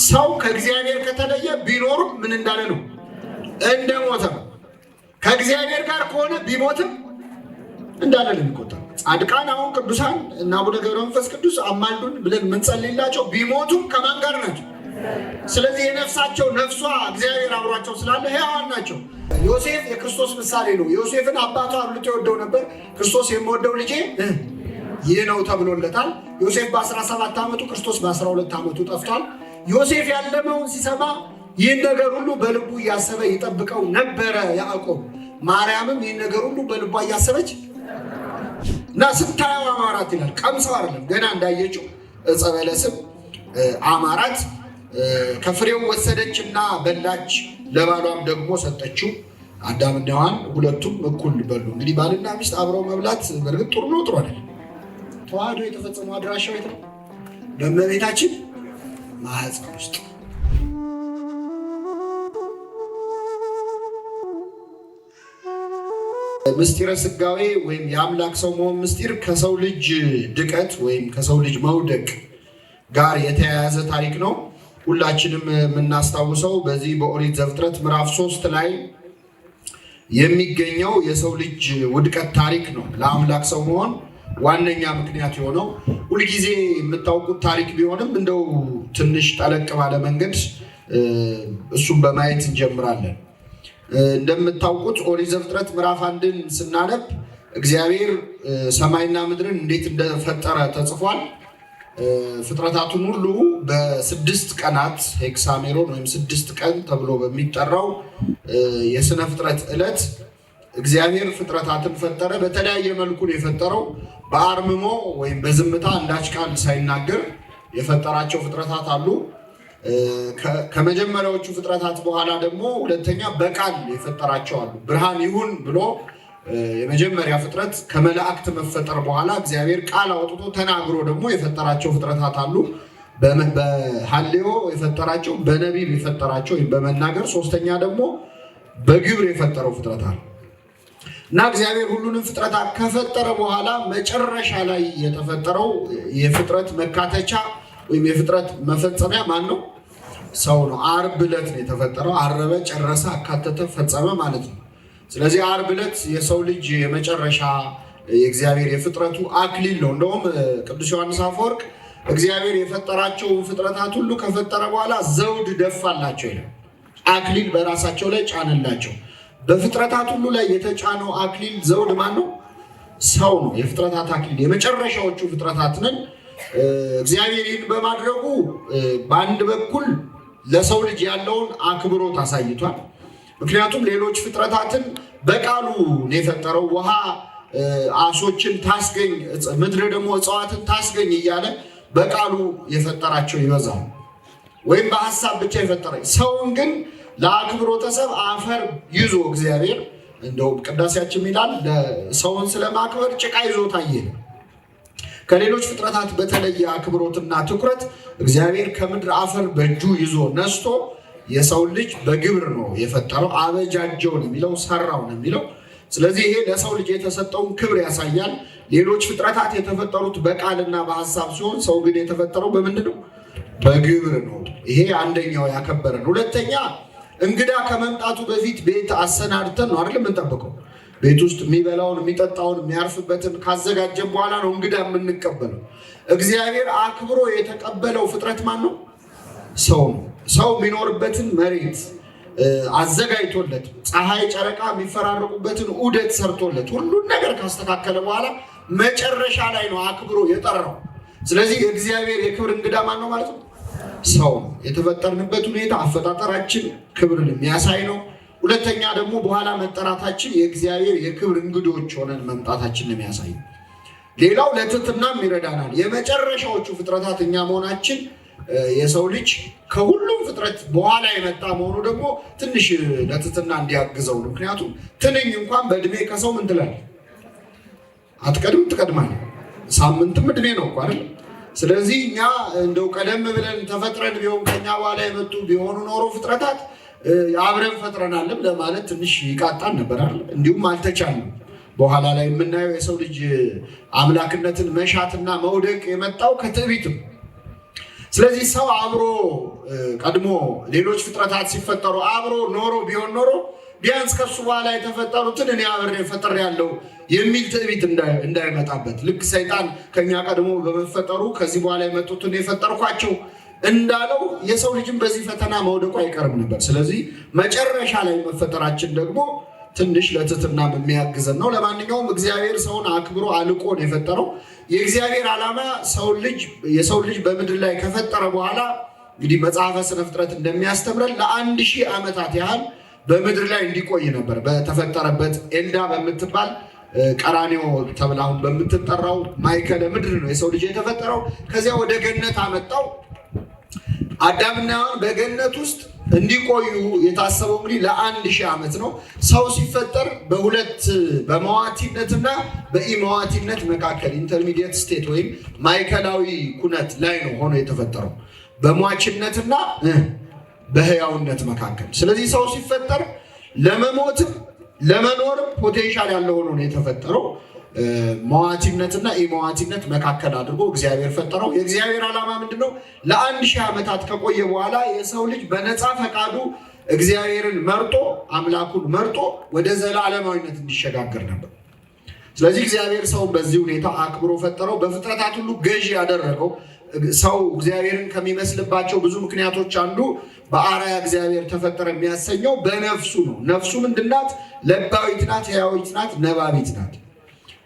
ሰው ከእግዚአብሔር ከተለየ ቢኖር ምን እንዳለ ነው? እንደሞተ ነው። ከእግዚአብሔር ጋር ከሆነ ቢሞትም እንዳለ ነው የሚቆጠረው። ጻድቃን አሁን ቅዱሳን እና አቡነ ገብረ መንፈስ ቅዱስ አማልዱን ብለን የምንጸልይላቸው ቢሞቱም ከማን ጋር ናቸው? ስለዚህ የነፍሳቸው ነፍሷ እግዚአብሔር አብሯቸው ስላለ ሕያዋን ናቸው። ዮሴፍ የክርስቶስ ምሳሌ ነው። ዮሴፍን አባቱ አብልጦ ይወደው ነበር። ክርስቶስ የምወደው ልጄ ይህ ነው ተብሎለታል። ዮሴፍ በ17 ዓመቱ ክርስቶስ በ12 ዓመቱ ጠፍቷል። ዮሴፍ ያለመውን ሲሰማ ይህን ነገር ሁሉ በልቡ እያሰበ ይጠብቀው ነበረ ያዕቆብ። ማርያምም ይህን ነገር ሁሉ በልቧ እያሰበች እና ስታየው አማራት ይላል። ቀምሰው አይደለም ገና እንዳየችው ዕፀ በለስም አማራት። ከፍሬው ወሰደችና በላች፣ ለባሏም ደግሞ ሰጠችው። አዳምና ሔዋን ሁለቱም እኩል በሉ። እንግዲህ ባልና ሚስት አብረው መብላት በእርግጥ ጥሩ ነው፣ ጥሩ አይደለም። ተዋህዶ የተፈጸመው አድራሻው የት ነው? በእመቤታችን ማኅፀን ውስጥ። ምስጢረ ሥጋዌ ወይም የአምላክ ሰው መሆን ምስጢር ከሰው ልጅ ድቀት ወይም ከሰው ልጅ መውደቅ ጋር የተያያዘ ታሪክ ነው። ሁላችንም የምናስታውሰው በዚህ በኦሪት ዘፍጥረት ምዕራፍ 3 ላይ የሚገኘው የሰው ልጅ ውድቀት ታሪክ ነው። ለአምላክ ሰው መሆን ዋነኛ ምክንያት የሆነው ሁልጊዜ የምታውቁት ታሪክ ቢሆንም እንደው ትንሽ ጠለቅ ባለ መንገድ እሱም በማየት እንጀምራለን። እንደምታውቁት ኦሪት ዘፍጥረት ምዕራፍ 1ን ስናነብ እግዚአብሔር ሰማይና ምድርን እንዴት እንደፈጠረ ተጽፏል። ፍጥረታቱን ሁሉ በ6 ቀናት ሄክሳሜሮን ወይም 6 ቀን ተብሎ በሚጠራው የሥነ ፍጥረት ዕለት እግዚአብሔር ፍጥረታትን ፈጠረ። በተለያየ መልኩ ነው የፈጠረው። በአርምሞ ወይም በዝምታ አንዳች ቃል ሳይናገር የፈጠራቸው ፍጥረታት አሉ። ከመጀመሪያዎቹ ፍጥረታት በኋላ ደግሞ ሁለተኛ በቃል የፈጠራቸው አሉ። ብርሃን ይሁን ብሎ የመጀመሪያ ፍጥረት ከመላእክት መፈጠር በኋላ እግዚአብሔር ቃል አውጥቶ ተናግሮ ደግሞ የፈጠራቸው ፍጥረታት አሉ። በሐልዮ የፈጠራቸው፣ በነቢብ የፈጠራቸው ወይም በመናገር፣ ሶስተኛ ደግሞ በግብር የፈጠረው ፍጥረታት እና እግዚአብሔር ሁሉንም ፍጥረታት ከፈጠረ በኋላ መጨረሻ ላይ የተፈጠረው የፍጥረት መካተቻ ወይም የፍጥረት መፈጸሚያ ማን ነው? ሰው ነው። ዓርብ ዕለት ነው የተፈጠረው። አረበ፣ ጨረሰ፣ አካተተ፣ ፈጸመ ማለት ነው። ስለዚህ ዓርብ ዕለት የሰው ልጅ የመጨረሻ የእግዚአብሔር የፍጥረቱ አክሊል ነው። እንደውም ቅዱስ ዮሐንስ አፈወርቅ እግዚአብሔር የፈጠራቸውን ፍጥረታት ሁሉ ከፈጠረ በኋላ ዘውድ ደፋላቸው ይላል። አክሊል በራሳቸው ላይ ጫነላቸው። በፍጥረታት ሁሉ ላይ የተጫነው አክሊል ዘውድ ማን ነው? ሰው ነው። የፍጥረታት አክሊል የመጨረሻዎቹ ፍጥረታት ነን። እግዚአብሔር ይህን በማድረጉ በአንድ በኩል ለሰው ልጅ ያለውን አክብሮት አሳይቷል። ምክንያቱም ሌሎች ፍጥረታትን በቃሉ ነው የፈጠረው። ውሃ አሶችን ታስገኝ፣ ምድር ደግሞ እጽዋትን ታስገኝ እያለ በቃሉ የፈጠራቸው ይበዛል። ወይም በሀሳብ ብቻ የፈጠረ ሰውን ግን ለአክብሮተ ሰብ አፈር ይዞ እግዚአብሔር እንደውም ቅዳሴያችን ይላል ሰውን ስለማክበር ጭቃ ይዞ ታየ። ከሌሎች ፍጥረታት በተለየ አክብሮትና ትኩረት እግዚአብሔር ከምድር አፈር በእጁ ይዞ ነስቶ የሰው ልጅ በግብር ነው የፈጠረው። አበጃጀው ነው የሚለው፣ ሰራው ነው የሚለው። ስለዚህ ይሄ ለሰው ልጅ የተሰጠውን ክብር ያሳያል። ሌሎች ፍጥረታት የተፈጠሩት በቃልና በሀሳብ ሲሆን ሰው ግን የተፈጠረው በምንድን ነው? በግብር ነው። ይሄ አንደኛው ያከበረን። ሁለተኛ እንግዳ ከመምጣቱ በፊት ቤት አሰናድተን ነው አይደል የምንጠብቀው። ቤት ውስጥ የሚበላውን የሚጠጣውን የሚያርፍበትን ካዘጋጀን በኋላ ነው እንግዳ የምንቀበለው። እግዚአብሔር አክብሮ የተቀበለው ፍጥረት ማን ነው? ሰው ነው። ሰው የሚኖርበትን መሬት አዘጋጅቶለት፣ ፀሐይ ጨረቃ የሚፈራረቁበትን ዑደት ሰርቶለት ሁሉን ነገር ካስተካከለ በኋላ መጨረሻ ላይ ነው አክብሮ የጠራው። ስለዚህ የእግዚአብሔር የክብር እንግዳ ማን ነው ማለት ነው? ሰው ነው። የተፈጠርንበት ሁኔታ አፈጣጠራችን ክብርን የሚያሳይ ነው። ሁለተኛ ደግሞ በኋላ መጠራታችን የእግዚአብሔር የክብር እንግዶች ሆነን መምጣታችን የሚያሳይ። ሌላው ለትህትናም ይረዳናል። የመጨረሻዎቹ ፍጥረታት እኛ መሆናችን የሰው ልጅ ከሁሉም ፍጥረት በኋላ የመጣ መሆኑ ደግሞ ትንሽ ለትህትና እንዲያግዘው ነው። ምክንያቱም ትንኝ እንኳን በእድሜ ከሰው ምን ትላለች? አትቀድም፣ ትቀድማለች። ሳምንትም እድሜ ነው እኮ አይደል? ስለዚህ እኛ እንደው ቀደም ብለን ተፈጥረን ቢሆን ከኛ በኋላ የመጡ ቢሆኑ ኖሮ ፍጥረታት አብረን ፈጥረናልም ለማለት ትንሽ ይቃጣን ነበር አይደል? እንዲሁም አልተቻለም። በኋላ ላይ የምናየው የሰው ልጅ አምላክነትን መሻትና መውደቅ የመጣው ከትዕቢትም ስለዚህ ሰው አብሮ ቀድሞ ሌሎች ፍጥረታት ሲፈጠሩ አብሮ ኖሮ ቢሆን ኖሮ ቢያንስ ከሱ በኋላ የተፈጠሩትን እኔ አብሬ ፈጥሬያለሁ የሚል ትዕቢት እንዳይመጣበት፣ ልክ ሰይጣን ከኛ ቀድሞ በመፈጠሩ ከዚህ በኋላ የመጡትን የፈጠርኳቸው እንዳለው የሰው ልጅም በዚህ ፈተና መውደቁ አይቀርም ነበር። ስለዚህ መጨረሻ ላይ መፈጠራችን ደግሞ ትንሽ ለትህትና የሚያግዘን ነው። ለማንኛውም እግዚአብሔር ሰውን አክብሮ አልቆ ነው የፈጠረው። የእግዚአብሔር ዓላማ የሰው ልጅ በምድር ላይ ከፈጠረ በኋላ እንግዲህ መጽሐፈ ስነ ፍጥረት እንደሚያስተምረን ለ1000 ዓመታት ያህል በምድር ላይ እንዲቆይ ነበር። በተፈጠረበት ኤልዳ በምትባል ቀራኒዮ ተብላ አሁን በምትጠራው ማዕከለ ምድር ነው የሰው ልጅ የተፈጠረው። ከዚያ ወደ ገነት አመጣው። አዳምና ሔዋን በገነት ውስጥ እንዲቆዩ የታሰበው እንግዲህ ለ1000 ዓመት ነው። ሰው ሲፈጠር በሁለት በመዋቲነትና በኢመዋቲነት መካከል ኢንተርሚዲየት ስቴት ወይም ማዕከላዊ ኩነት ላይ ነው ሆኖ የተፈጠረው፣ በሟችነትና በህያውነት መካከል። ስለዚህ ሰው ሲፈጠር ለመሞትም ለመኖርም ፖቴንሻል ያለው ሆኖ ነው የተፈጠረው። መዋቲነትና ኢመዋቲነት መካከል አድርጎ እግዚአብሔር ፈጠረው። የእግዚአብሔር ዓላማ ምንድነው? ለ1000 ዓመታት ከቆየ በኋላ የሰው ልጅ በነፃ ፈቃዱ እግዚአብሔርን መርጦ አምላኩን መርጦ ወደ ዘላለማዊነት እንዲሸጋገር ነበር። ስለዚህ እግዚአብሔር ሰውን በዚህ ሁኔታ አክብሮ ፈጠረው። በፍጥረታት ሁሉ ገዢ ያደረገው ሰው እግዚአብሔርን ከሚመስልባቸው ብዙ ምክንያቶች አንዱ በአርአያ እግዚአብሔር ተፈጠረ የሚያሰኘው በነፍሱ ነው። ነፍሱ ምንድናት? ለባዊት ናት፣ ሕያዊት ናት፣ ነባቢት ናት።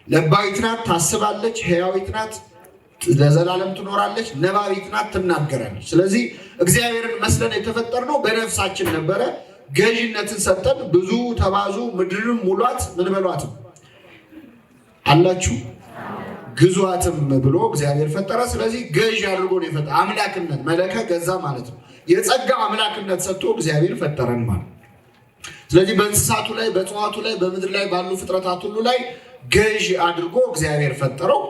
ለባዊት ናት፣ ታስባለች። ሕያዊት ናት፣ ለዘላለም ትኖራለች። ነባቢት ናት፣ ትናገራለች። ስለዚህ እግዚአብሔርን መስለን የተፈጠርነው በነፍሳችን ነበረ። ገዥነትን ሰጠን። ብዙ ተባዙ፣ ምድርን ሙሏት፣ ምን በሏትም አላችሁ ግዟትም ብሎ እግዚአብሔር ፈጠረ። ስለዚህ ገዥ አድርጎ ነው የፈጠረ። አምላክነት መለከ ገዛ ማለት ነው። የጸጋ አምላክነት ሰጥቶ እግዚአብሔር ፈጠረን ማለት። ስለዚህ በእንስሳቱ ላይ፣ በእጽዋቱ ላይ፣ በምድር ላይ ባሉ ፍጥረታት ሁሉ ላይ ገዥ አድርጎ እግዚአብሔር ፈጠረው።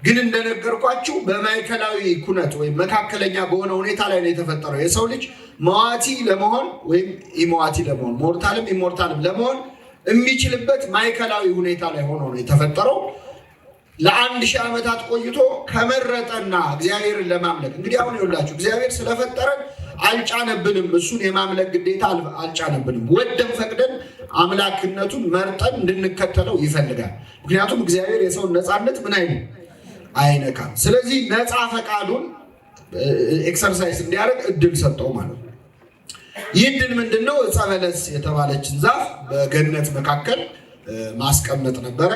ግን እንደነገርኳችሁ በማዕከላዊ ኩነት ወይም መካከለኛ በሆነ ሁኔታ ላይ ነው የተፈጠረው። የሰው ልጅ መዋቲ ለመሆን ወይም ኢመዋቲ ለመሆን ሞርታልም ኢሞርታልም ለመሆን የሚችልበት ማዕከላዊ ሁኔታ ላይ ሆኖ ነው የተፈጠረው። ለ1000 ዓመታት ቆይቶ ከመረጠና እግዚአብሔርን ለማምለክ እንግዲህ አሁን ይኸውላችሁ እግዚአብሔር ስለፈጠረን አልጫነብንም። እሱን የማምለክ ግዴታ አልጫነብንም። ወደን ፈቅደን አምላክነቱን መርጠን እንድንከተለው ይፈልጋል። ምክንያቱም እግዚአብሔር የሰውን ነፃነት ምን አይነካም። ስለዚህ ነፃ ፈቃዱን ኤክሰርሳይዝ እንዲያደርግ እድል ሰጠው ማለት ነው። ይህ እድል ምንድነው? ዕፀ በለስ የተባለችን ዛፍ በገነት መካከል ማስቀመጥ ነበረ።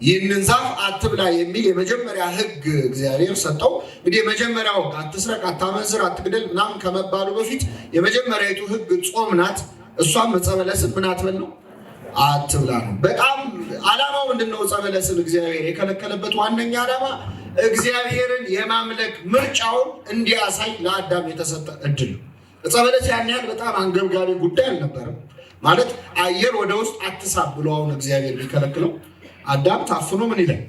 ይህንን ዛፍ አትብላ የሚል የመጀመሪያ ሕግ እግዚአብሔር ሰጠው። እንግዲህ የመጀመሪያው አትስረቅ፣ አታመንዝር፣ አትግደል ምናምን ከመባሉ በፊት የመጀመሪያዊቱ ሕግ ጾም ናት። እሷም ዕፀ በለስን ምን አትበል ነው? አትብላ ነው። በጣም ዓላማው ምንድነው? ዕፀ በለስን እግዚአብሔር የከለከለበት ዋነኛ ዓላማ እግዚአብሔርን የማምለክ ምርጫውን እንዲያሳይ ለአዳም የተሰጠ እድል ነው። ዕፀ በለስ ያን ያህል በጣም አንገብጋቢ ጉዳይ አልነበረም። ማለት አየር ወደ ውስጥ አትሳብ ብሎ አሁን እግዚአብሔር ቢከለክለው አዳም ታፍኖ ምን ይላል?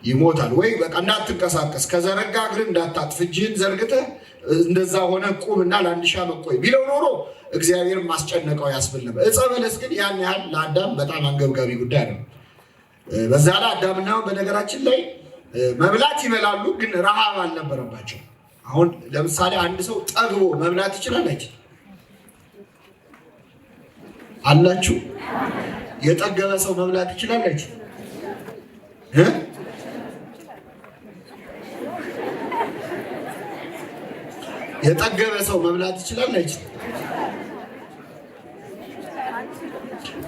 ይሞታል። ወይ በቃ እንዳትንቀሳቀስ፣ ከዘረጋ እግር እንዳታጥፍ፣ እጅህን ዘርግተህ እንደዛ ሆነ ቁምና ለ1000 ዓመት ቆይ ቢለው ኖሮ እግዚአብሔር ማስጨነቀው ያስብል ነበር። ዕፀ በለስ ግን ያን ያህል ለአዳም በጣም አንገብጋቢ ጉዳይ ነው። በዛ ላይ አዳምና በነገራችን ላይ መብላት ይበላሉ፣ ግን ረሃብ አልነበረባቸው። አሁን ለምሳሌ አንድ ሰው ጠግቦ መብላት ይችላል አይችልም? አላችሁ? የጠገበ ሰው መብላት ይችላል አይችልም? የጠገበ ሰው መብላት ይችላል አይችልም?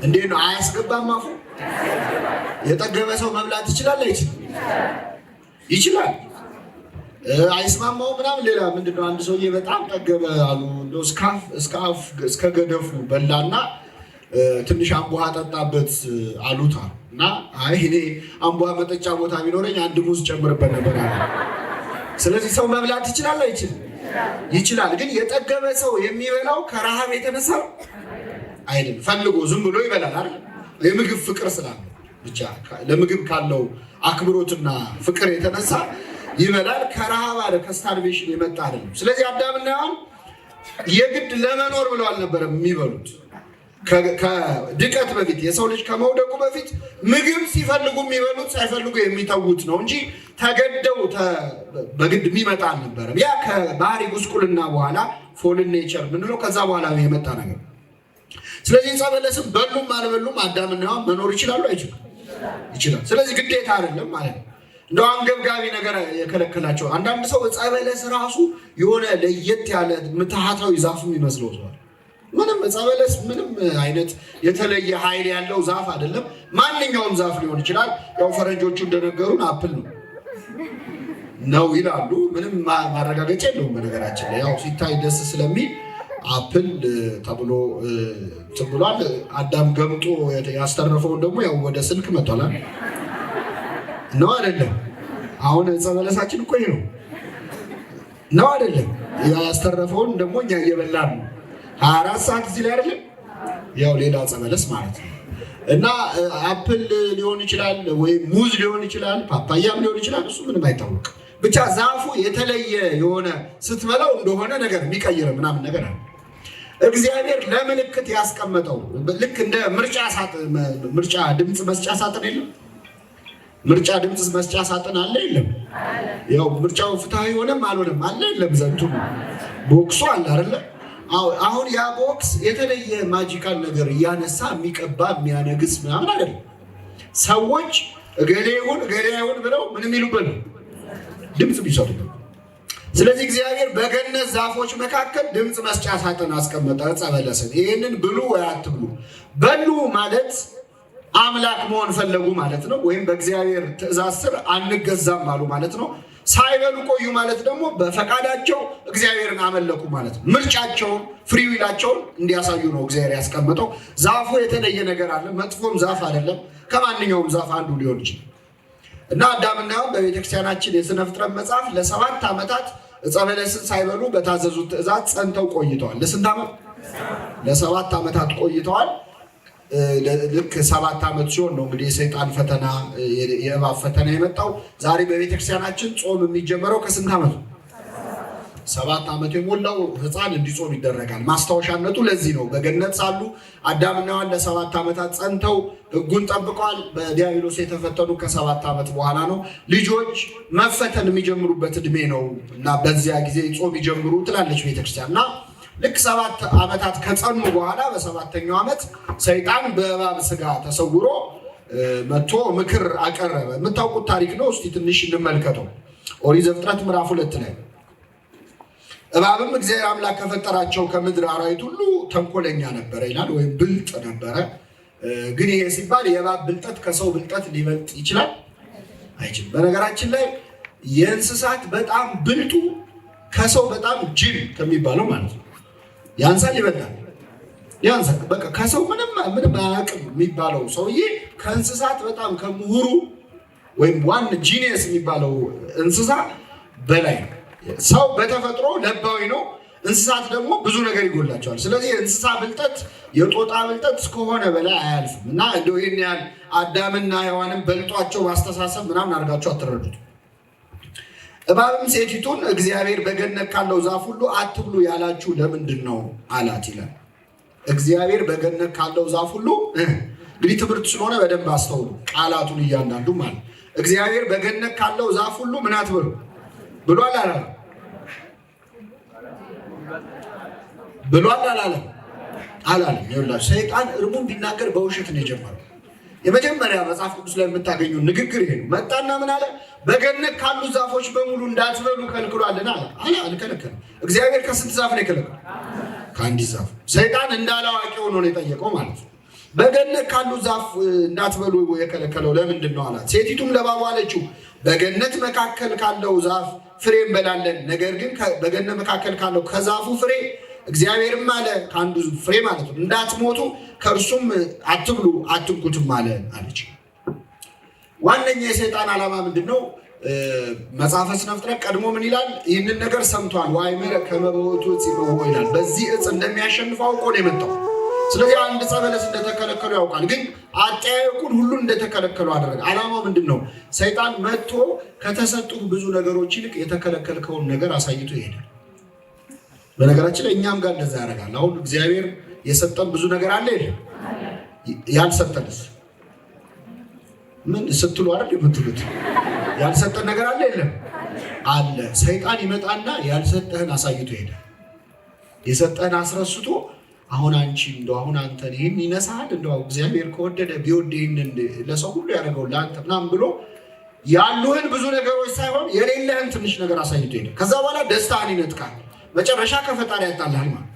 እንዴት ነው? አያስገባም አፉ? የጠገበ ሰው መብላት ይችላል አይችልም? ይችላል። አይስማማው ምናምን ሌላ ምንድነው? አንድ ሰውዬ በጣም ጠገበ አሉ። እንደው እስከ ገደፉ በላና ትንሽ አምቧ ጠጣበት አሉታ እና አይ እኔ አምቧ መጠጫ ቦታ ቢኖረኝ አንድ ሙዝ ጨምርበት ነበር አለ። ስለዚህ ሰው መብላት ይችላል አይችልም? ይችላል። ግን የጠገበ ሰው የሚበላው ከረሃብ የተነሳ አይደለም፣ ፈልጎ ዝም ብሎ ይበላል አይደል? የምግብ ፍቅር ስላለው ብቻ ለምግብ ካለው አክብሮትና ፍቅር የተነሳ ይበላል። ከረሃብ አለ ከስታርቬሽን የመጣ አይደለም። ስለዚህ አዳምና ሔዋን የግድ ለመኖር ብለው አልነበረም የሚበሉት። ከድቀት በፊት የሰው ልጅ ከመውደቁ በፊት ምግብ ሲፈልጉ የሚበሉት ሳይፈልጉ የሚተዉት ነው እንጂ ተገደው በግድ የሚመጣ አልነበረም። ያ ከባህሪ ጉስቁልና በኋላ ፎልን ኔቸር ምንለው ከዛ በኋላ የመጣ ነገር። ስለዚህ ዕፀ በለስም በሉም አልበሉም አዳምና ሔዋን መኖር ይችላሉ አይችሉም? ይችላል። ስለዚህ ግዴታ አይደለም ማለት ነው። እንደው አንገብጋቢ ነገር የከለከላቸው አንዳንድ ሰው ዕፀ በለስ ራሱ የሆነ ለየት ያለ ምትሃታዊ ዛፍ የሚመስለው ሰው ምንም ዕፀ በለስ ምንም አይነት የተለየ ኃይል ያለው ዛፍ አይደለም። ማንኛውም ዛፍ ሊሆን ይችላል። ያው ፈረንጆቹ እንደነገሩን አፕል ነው ይላሉ። ምንም ማረጋገጫ የለውም። በነገራችን ላይ ያው ሲታይ ደስ ስለሚል አፕል ተብሎ ተብሏል። አዳም ገምጦ ያስተረፈውን ደግሞ ያው ወደ ስልክ መጥቷል ነው አይደለም? አሁን ዕፀ በለሳችን እኮ ይሄ ነው አይደለም? ያስተረፈውን ደግሞ እኛ እየበላን ነው 24 ሰዓት እዚህ ላይ አይደለም? ያው ሌላ ዕፀ በለስ ማለት ነው። እና አፕል ሊሆን ይችላል ወይ ሙዝ ሊሆን ይችላል፣ ፓፓያም ሊሆን ይችላል። እሱ ምንም አይታወቅም። ብቻ ዛፉ የተለየ የሆነ ስትበላው እንደሆነ ነገር የሚቀይር ምናምን ነገር አለ። እግዚአብሔር ለምልክት ያስቀመጠው ልክ እንደ ምርጫ ድምፅ መስጫ ሳጥን የለም? ምርጫ ድምፅ መስጫ ሳጥን አለ የለም? ያው ምርጫው ፍትሃዊ ሆነም አልሆነም አለ የለም? ዘንቱ ቦክሱ አለ አይደለ? አሁን ያ ቦክስ የተለየ ማጂካል ነገር እያነሳ የሚቀባ የሚያነግስ ምናምን አይደለም። ሰዎች እገሌ ይሁን ብለው ምን የሚሉበት ድምፅ ቢሰጡበት። ስለዚህ እግዚአብሔር በገነት ዛፎች መካከል ድምፅ መስጫ ሳጥን አስቀመጠ ዕፀ በለስን። ይህንን ብሉ ወይ አትብሉ። በሉ ማለት አምላክ መሆን ፈለጉ ማለት ነው። ወይም በእግዚአብሔር ትእዛዝ ስር አንገዛም አሉ ማለት ነው። ሳይበሉ ቆዩ ማለት ደግሞ በፈቃዳቸው እግዚአብሔርን አመለኩ ማለት ነው። ምርጫቸውን ፍሪዊላቸውን እንዲያሳዩ ነው እግዚአብሔር ያስቀመጠው። ዛፉ የተለየ ነገር አለ። መጥፎም ዛፍ አይደለም። ከማንኛውም ዛፍ አንዱ ሊሆን ይችላል። እና አዳምና ሔዋን በቤተክርስቲያናችን የሥነ ፍጥረት መጽሐፍ ለ7 ዓመታት ዕፀ በለስን ሳይበሉ በታዘዙት ትእዛዝ ጸንተው ቆይተዋል። ለስንት ዓመት? ለ7 ዓመታት ቆይተዋል። ልክ 7 ዓመት ሲሆን ነው እንግዲህ የሰይጣን ፈተና የእባብ ፈተና የመጣው። ዛሬ በቤተክርስቲያናችን ጾም የሚጀመረው ከስንት ዓመቱ? 7 ዓመት የሞላው ሕፃን እንዲጾም ይደረጋል። ማስታወሻነቱ ለዚህ ነው። በገነት ሳሉ አዳምና ሔዋን ለ7 ዓመታት ጸንተው ሕጉን ጠብቀዋል። በዲያብሎስ የተፈተኑ ከ7 ዓመት በኋላ ነው። ልጆች መፈተን የሚጀምሩበት እድሜ ነው እና በዚያ ጊዜ ጾም ይጀምሩ ትላለች ቤተክርስቲያን። እና ልክ 7 ዓመታት ከጸኑ በኋላ በሰባተኛው ዓመት ሰይጣን በእባብ ስጋ ተሰውሮ መጥቶ ምክር አቀረበ። የምታውቁት ታሪክ ነው። እስቲ ትንሽ እንመልከተው። ኦሪት ዘፍጥረት ምዕራፍ 2 ላይ እባብም እግዚአብሔር አምላክ ከፈጠራቸው ከምድር አራዊት ሁሉ ተንኮለኛ ነበረ ይላል፣ ወይም ብልጥ ነበረ። ግን ይሄ ሲባል የእባብ ብልጠት ከሰው ብልጠት ሊበልጥ ይችላል? አይችልም። በነገራችን ላይ የእንስሳት በጣም ብልጡ ከሰው በጣም ጅል ከሚባለው ማለት ነው። ያንሳል ይበልጣል? ያንሳል። በቃ ከሰው ምንም አያውቅም የሚባለው ሰውዬ ከእንስሳት በጣም ከምሁሩ ወይም ዋን ጂኒየስ የሚባለው እንስሳ በላይ ነው። ሰው በተፈጥሮ ለባዊ ነው። እንስሳት ደግሞ ብዙ ነገር ይጎላቸዋል። ስለዚህ የእንስሳ ብልጠት የጦጣ ብልጠት እስከሆነ በላይ አያልፍም። እና እንደው ይህን ያህል አዳምና ሔዋንም በልጧቸው ማስተሳሰብ ምናምን አድርጋቸው አትረዱት። እባብም ሴቲቱን እግዚአብሔር በገነት ካለው ዛፍ ሁሉ አትብሉ ያላችሁ ለምንድን ነው አላት ይላል። እግዚአብሔር በገነት ካለው ዛፍ ሁሉ እንግዲህ ትምህርት ስለሆነ በደንብ አስተውሉ ቃላቱን እያንዳንዱ ማለት እግዚአብሔር በገነት ካለው ዛፍ ሁሉ ምን አትበሉ ብሏል አላለም? ብሏል አላለም? አላለም። ይኸውላችሁ ሰይጣን እርሙን ቢናገር በውሸት ነው የጀመረው። የመጀመሪያ መጽሐፍ ቅዱስ ላይ የምታገኙ ንግግር ይሄ ነው። መጣና ምን አለ? በገነት ካሉ ዛፎች በሙሉ እንዳትበሉ ከልክሏልና አለ። አልከለከለም። እግዚአብሔር ከስንት ዛፍ ነው የከለከለው? ከአንዲት ዛፍ። ሰይጣን እንዳላዋቂ ሆኖ ነው የጠየቀው ማለት ነው። በገነት ካሉ ዛፍ እንዳትበሉ የከለከለው ለምንድን ነው አላት። ሴቲቱም ለእባቡ አለችው በገነት መካከል ካለው ዛፍ ፍሬ እንበላለን፣ ነገር ግን በገነት መካከል ካለው ከዛፉ ፍሬ እግዚአብሔርም አለ ከአንዱ ፍሬ ማለት ነው እንዳትሞቱ ከእርሱም አትብሉ አትንኩትም አለ አለች። ዋነኛ የሰይጣን ዓላማ ምንድን ነው? መጽሐፈ ስነ ፍጥረት ቀድሞ ምን ይላል? ይህንን ነገር ሰምቷል። ዋይመረ ከመበወቱ ጽበው ይላል። በዚህ ዕፅ እንደሚያሸንፈው አውቆ ነው የመጣው። ስለዚህ አንድ ዕፀ በለስ እንደተከለከሉ ያውቃል። ግን አጠያየቁን ሁሉ እንደተከለከሉ አደረገ። ዓላማው ምንድን ነው? ሰይጣን መጥቶ ከተሰጡት ብዙ ነገሮች ይልቅ የተከለከልከውን ነገር አሳይቶ ይሄዳል። በነገራችን ላይ እኛም ጋር እንደዛ ያደርጋል። አሁን እግዚአብሔር የሰጠን ብዙ ነገር አለ የለም? ያልሰጠንስ ምን ስትሉ አይደል የምትሉት? ያልሰጠን ነገር አለ የለም? አለ። ሰይጣን ይመጣና ያልሰጠህን አሳይቶ ይሄዳል። የሰጠህን አስረስቶ አሁን አንቺ እንደው አሁን አንተን ይሄን ይነሳል እንደው እግዚአብሔር ከወደደ ቢወድ ይሄንን ለሰው ሁሉ ያደረገው ለአንተ ምናምን ብሎ ያሉህን ብዙ ነገሮች ሳይሆን የሌለህን ትንሽ ነገር አሳይቶ ይሄዳል። ከዛ በኋላ ደስታህን ይነጥቃል። መጨረሻ ከፈጣሪ ያጣልሃል ማለት።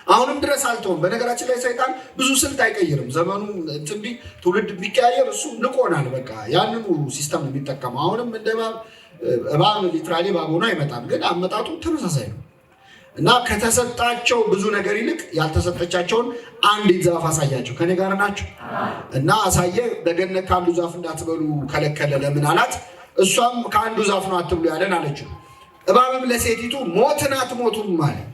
አሁንም ድረስ አልተውም። በነገራችን ላይ ሰይጣን ብዙ ስልት አይቀይርም። ዘመኑ እንትን ትውልድ ቢቀያየር እሱ ንቆናል። በቃ ያንኑ ሲስተም የሚጠቀመው አሁንም እንደ እባብ ሊትራሊ እባብ ሆኖ አይመጣም፣ ግን አመጣጡ ተመሳሳይ ነው። እና ከተሰጣቸው ብዙ ነገር ይልቅ ያልተሰጠቻቸውን አንዲት ዛፍ አሳያቸው። ከኔ ጋር ናቸው? እና አሳየ። በገነት ከአንዱ ዛፍ እንዳትበሉ ከለከለ። ለምን አላት? እሷም ከአንዱ ዛፍ ነው አትብሉ ያለን አለችው። እባብም ለሴቲቱ ሞትን አትሞቱም ማለት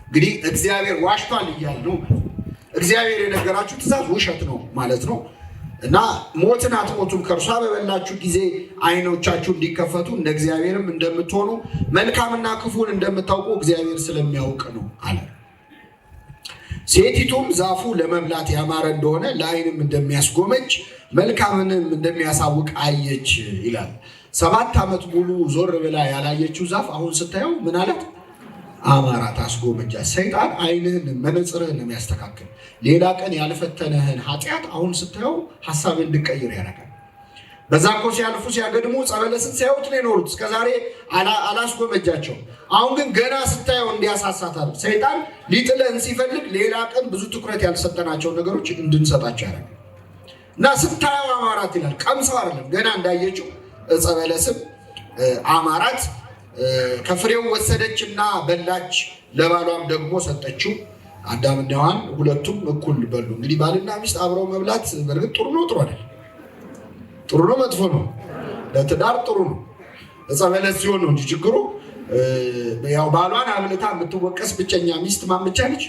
እንግዲህ እግዚአብሔር ዋሽቷል እያለ ነው። እግዚአብሔር የነገራችሁ ትእዛዝ ውሸት ነው ማለት ነው። እና ሞትን አትሞቱም፣ ከእርሷ በበላችሁ ጊዜ ዓይኖቻችሁ እንዲከፈቱ እንደ እግዚአብሔርም እንደምትሆኑ መልካምና ክፉን እንደምታውቁ እግዚአብሔር ስለሚያውቅ ነው አለ። ሴቲቱም ዛፉ ለመብላት ያማረ እንደሆነ ለዓይንም እንደሚያስጎመጅ መልካምንም እንደሚያሳውቅ አየች ይላል። 7 ዓመት ሙሉ ዞር ብላ ያላየችው ዛፍ አሁን ስታየው ምን አላት? አማራት፣ አስጎመጃት። ሰይጣን ዓይንህን መነጽርህን ነው የሚያስተካክል። ሌላ ቀን ያልፈተነህን ኃጢአት አሁን ስታየው ሀሳብን እንድቀይር ያደርጋል። በዛ እኮ ሲያልፉ ሲያገድሙ ጸበለስን ሲያዩት ነው የኖሩት። እስከዛሬ አላስጎመጃቸውም። አሁን ግን ገና ስታየው እንዲያሳሳታል። ሰይጣን ሊጥለን ሲፈልግ ሌላ ቀን ብዙ ትኩረት ያልሰጠናቸውን ነገሮች እንድንሰጣቸው ያደርጋል። እና ስታየው አማራት ይላል። ቀምሰው አይደለም፣ ገና እንዳየችው ጸበለስም አማራት። ከፍሬው ወሰደችና በላች፣ ለባሏም ደግሞ ሰጠችው። አዳምና ሔዋን ሁለቱም እኩል በሉ። እንግዲህ ባልና ሚስት አብረው መብላት በእርግጥ ጥሩ ነው? ጥሩ አይደል? ጥሩ ነው? መጥፎ ነው? ለትዳር ጥሩ ነው። ዕፀ በለስ ሲሆን ነው እንጂ ችግሩ። ያው ባሏን አብልታ የምትወቀስ ብቸኛ ሚስት ማን ብቻ ነች?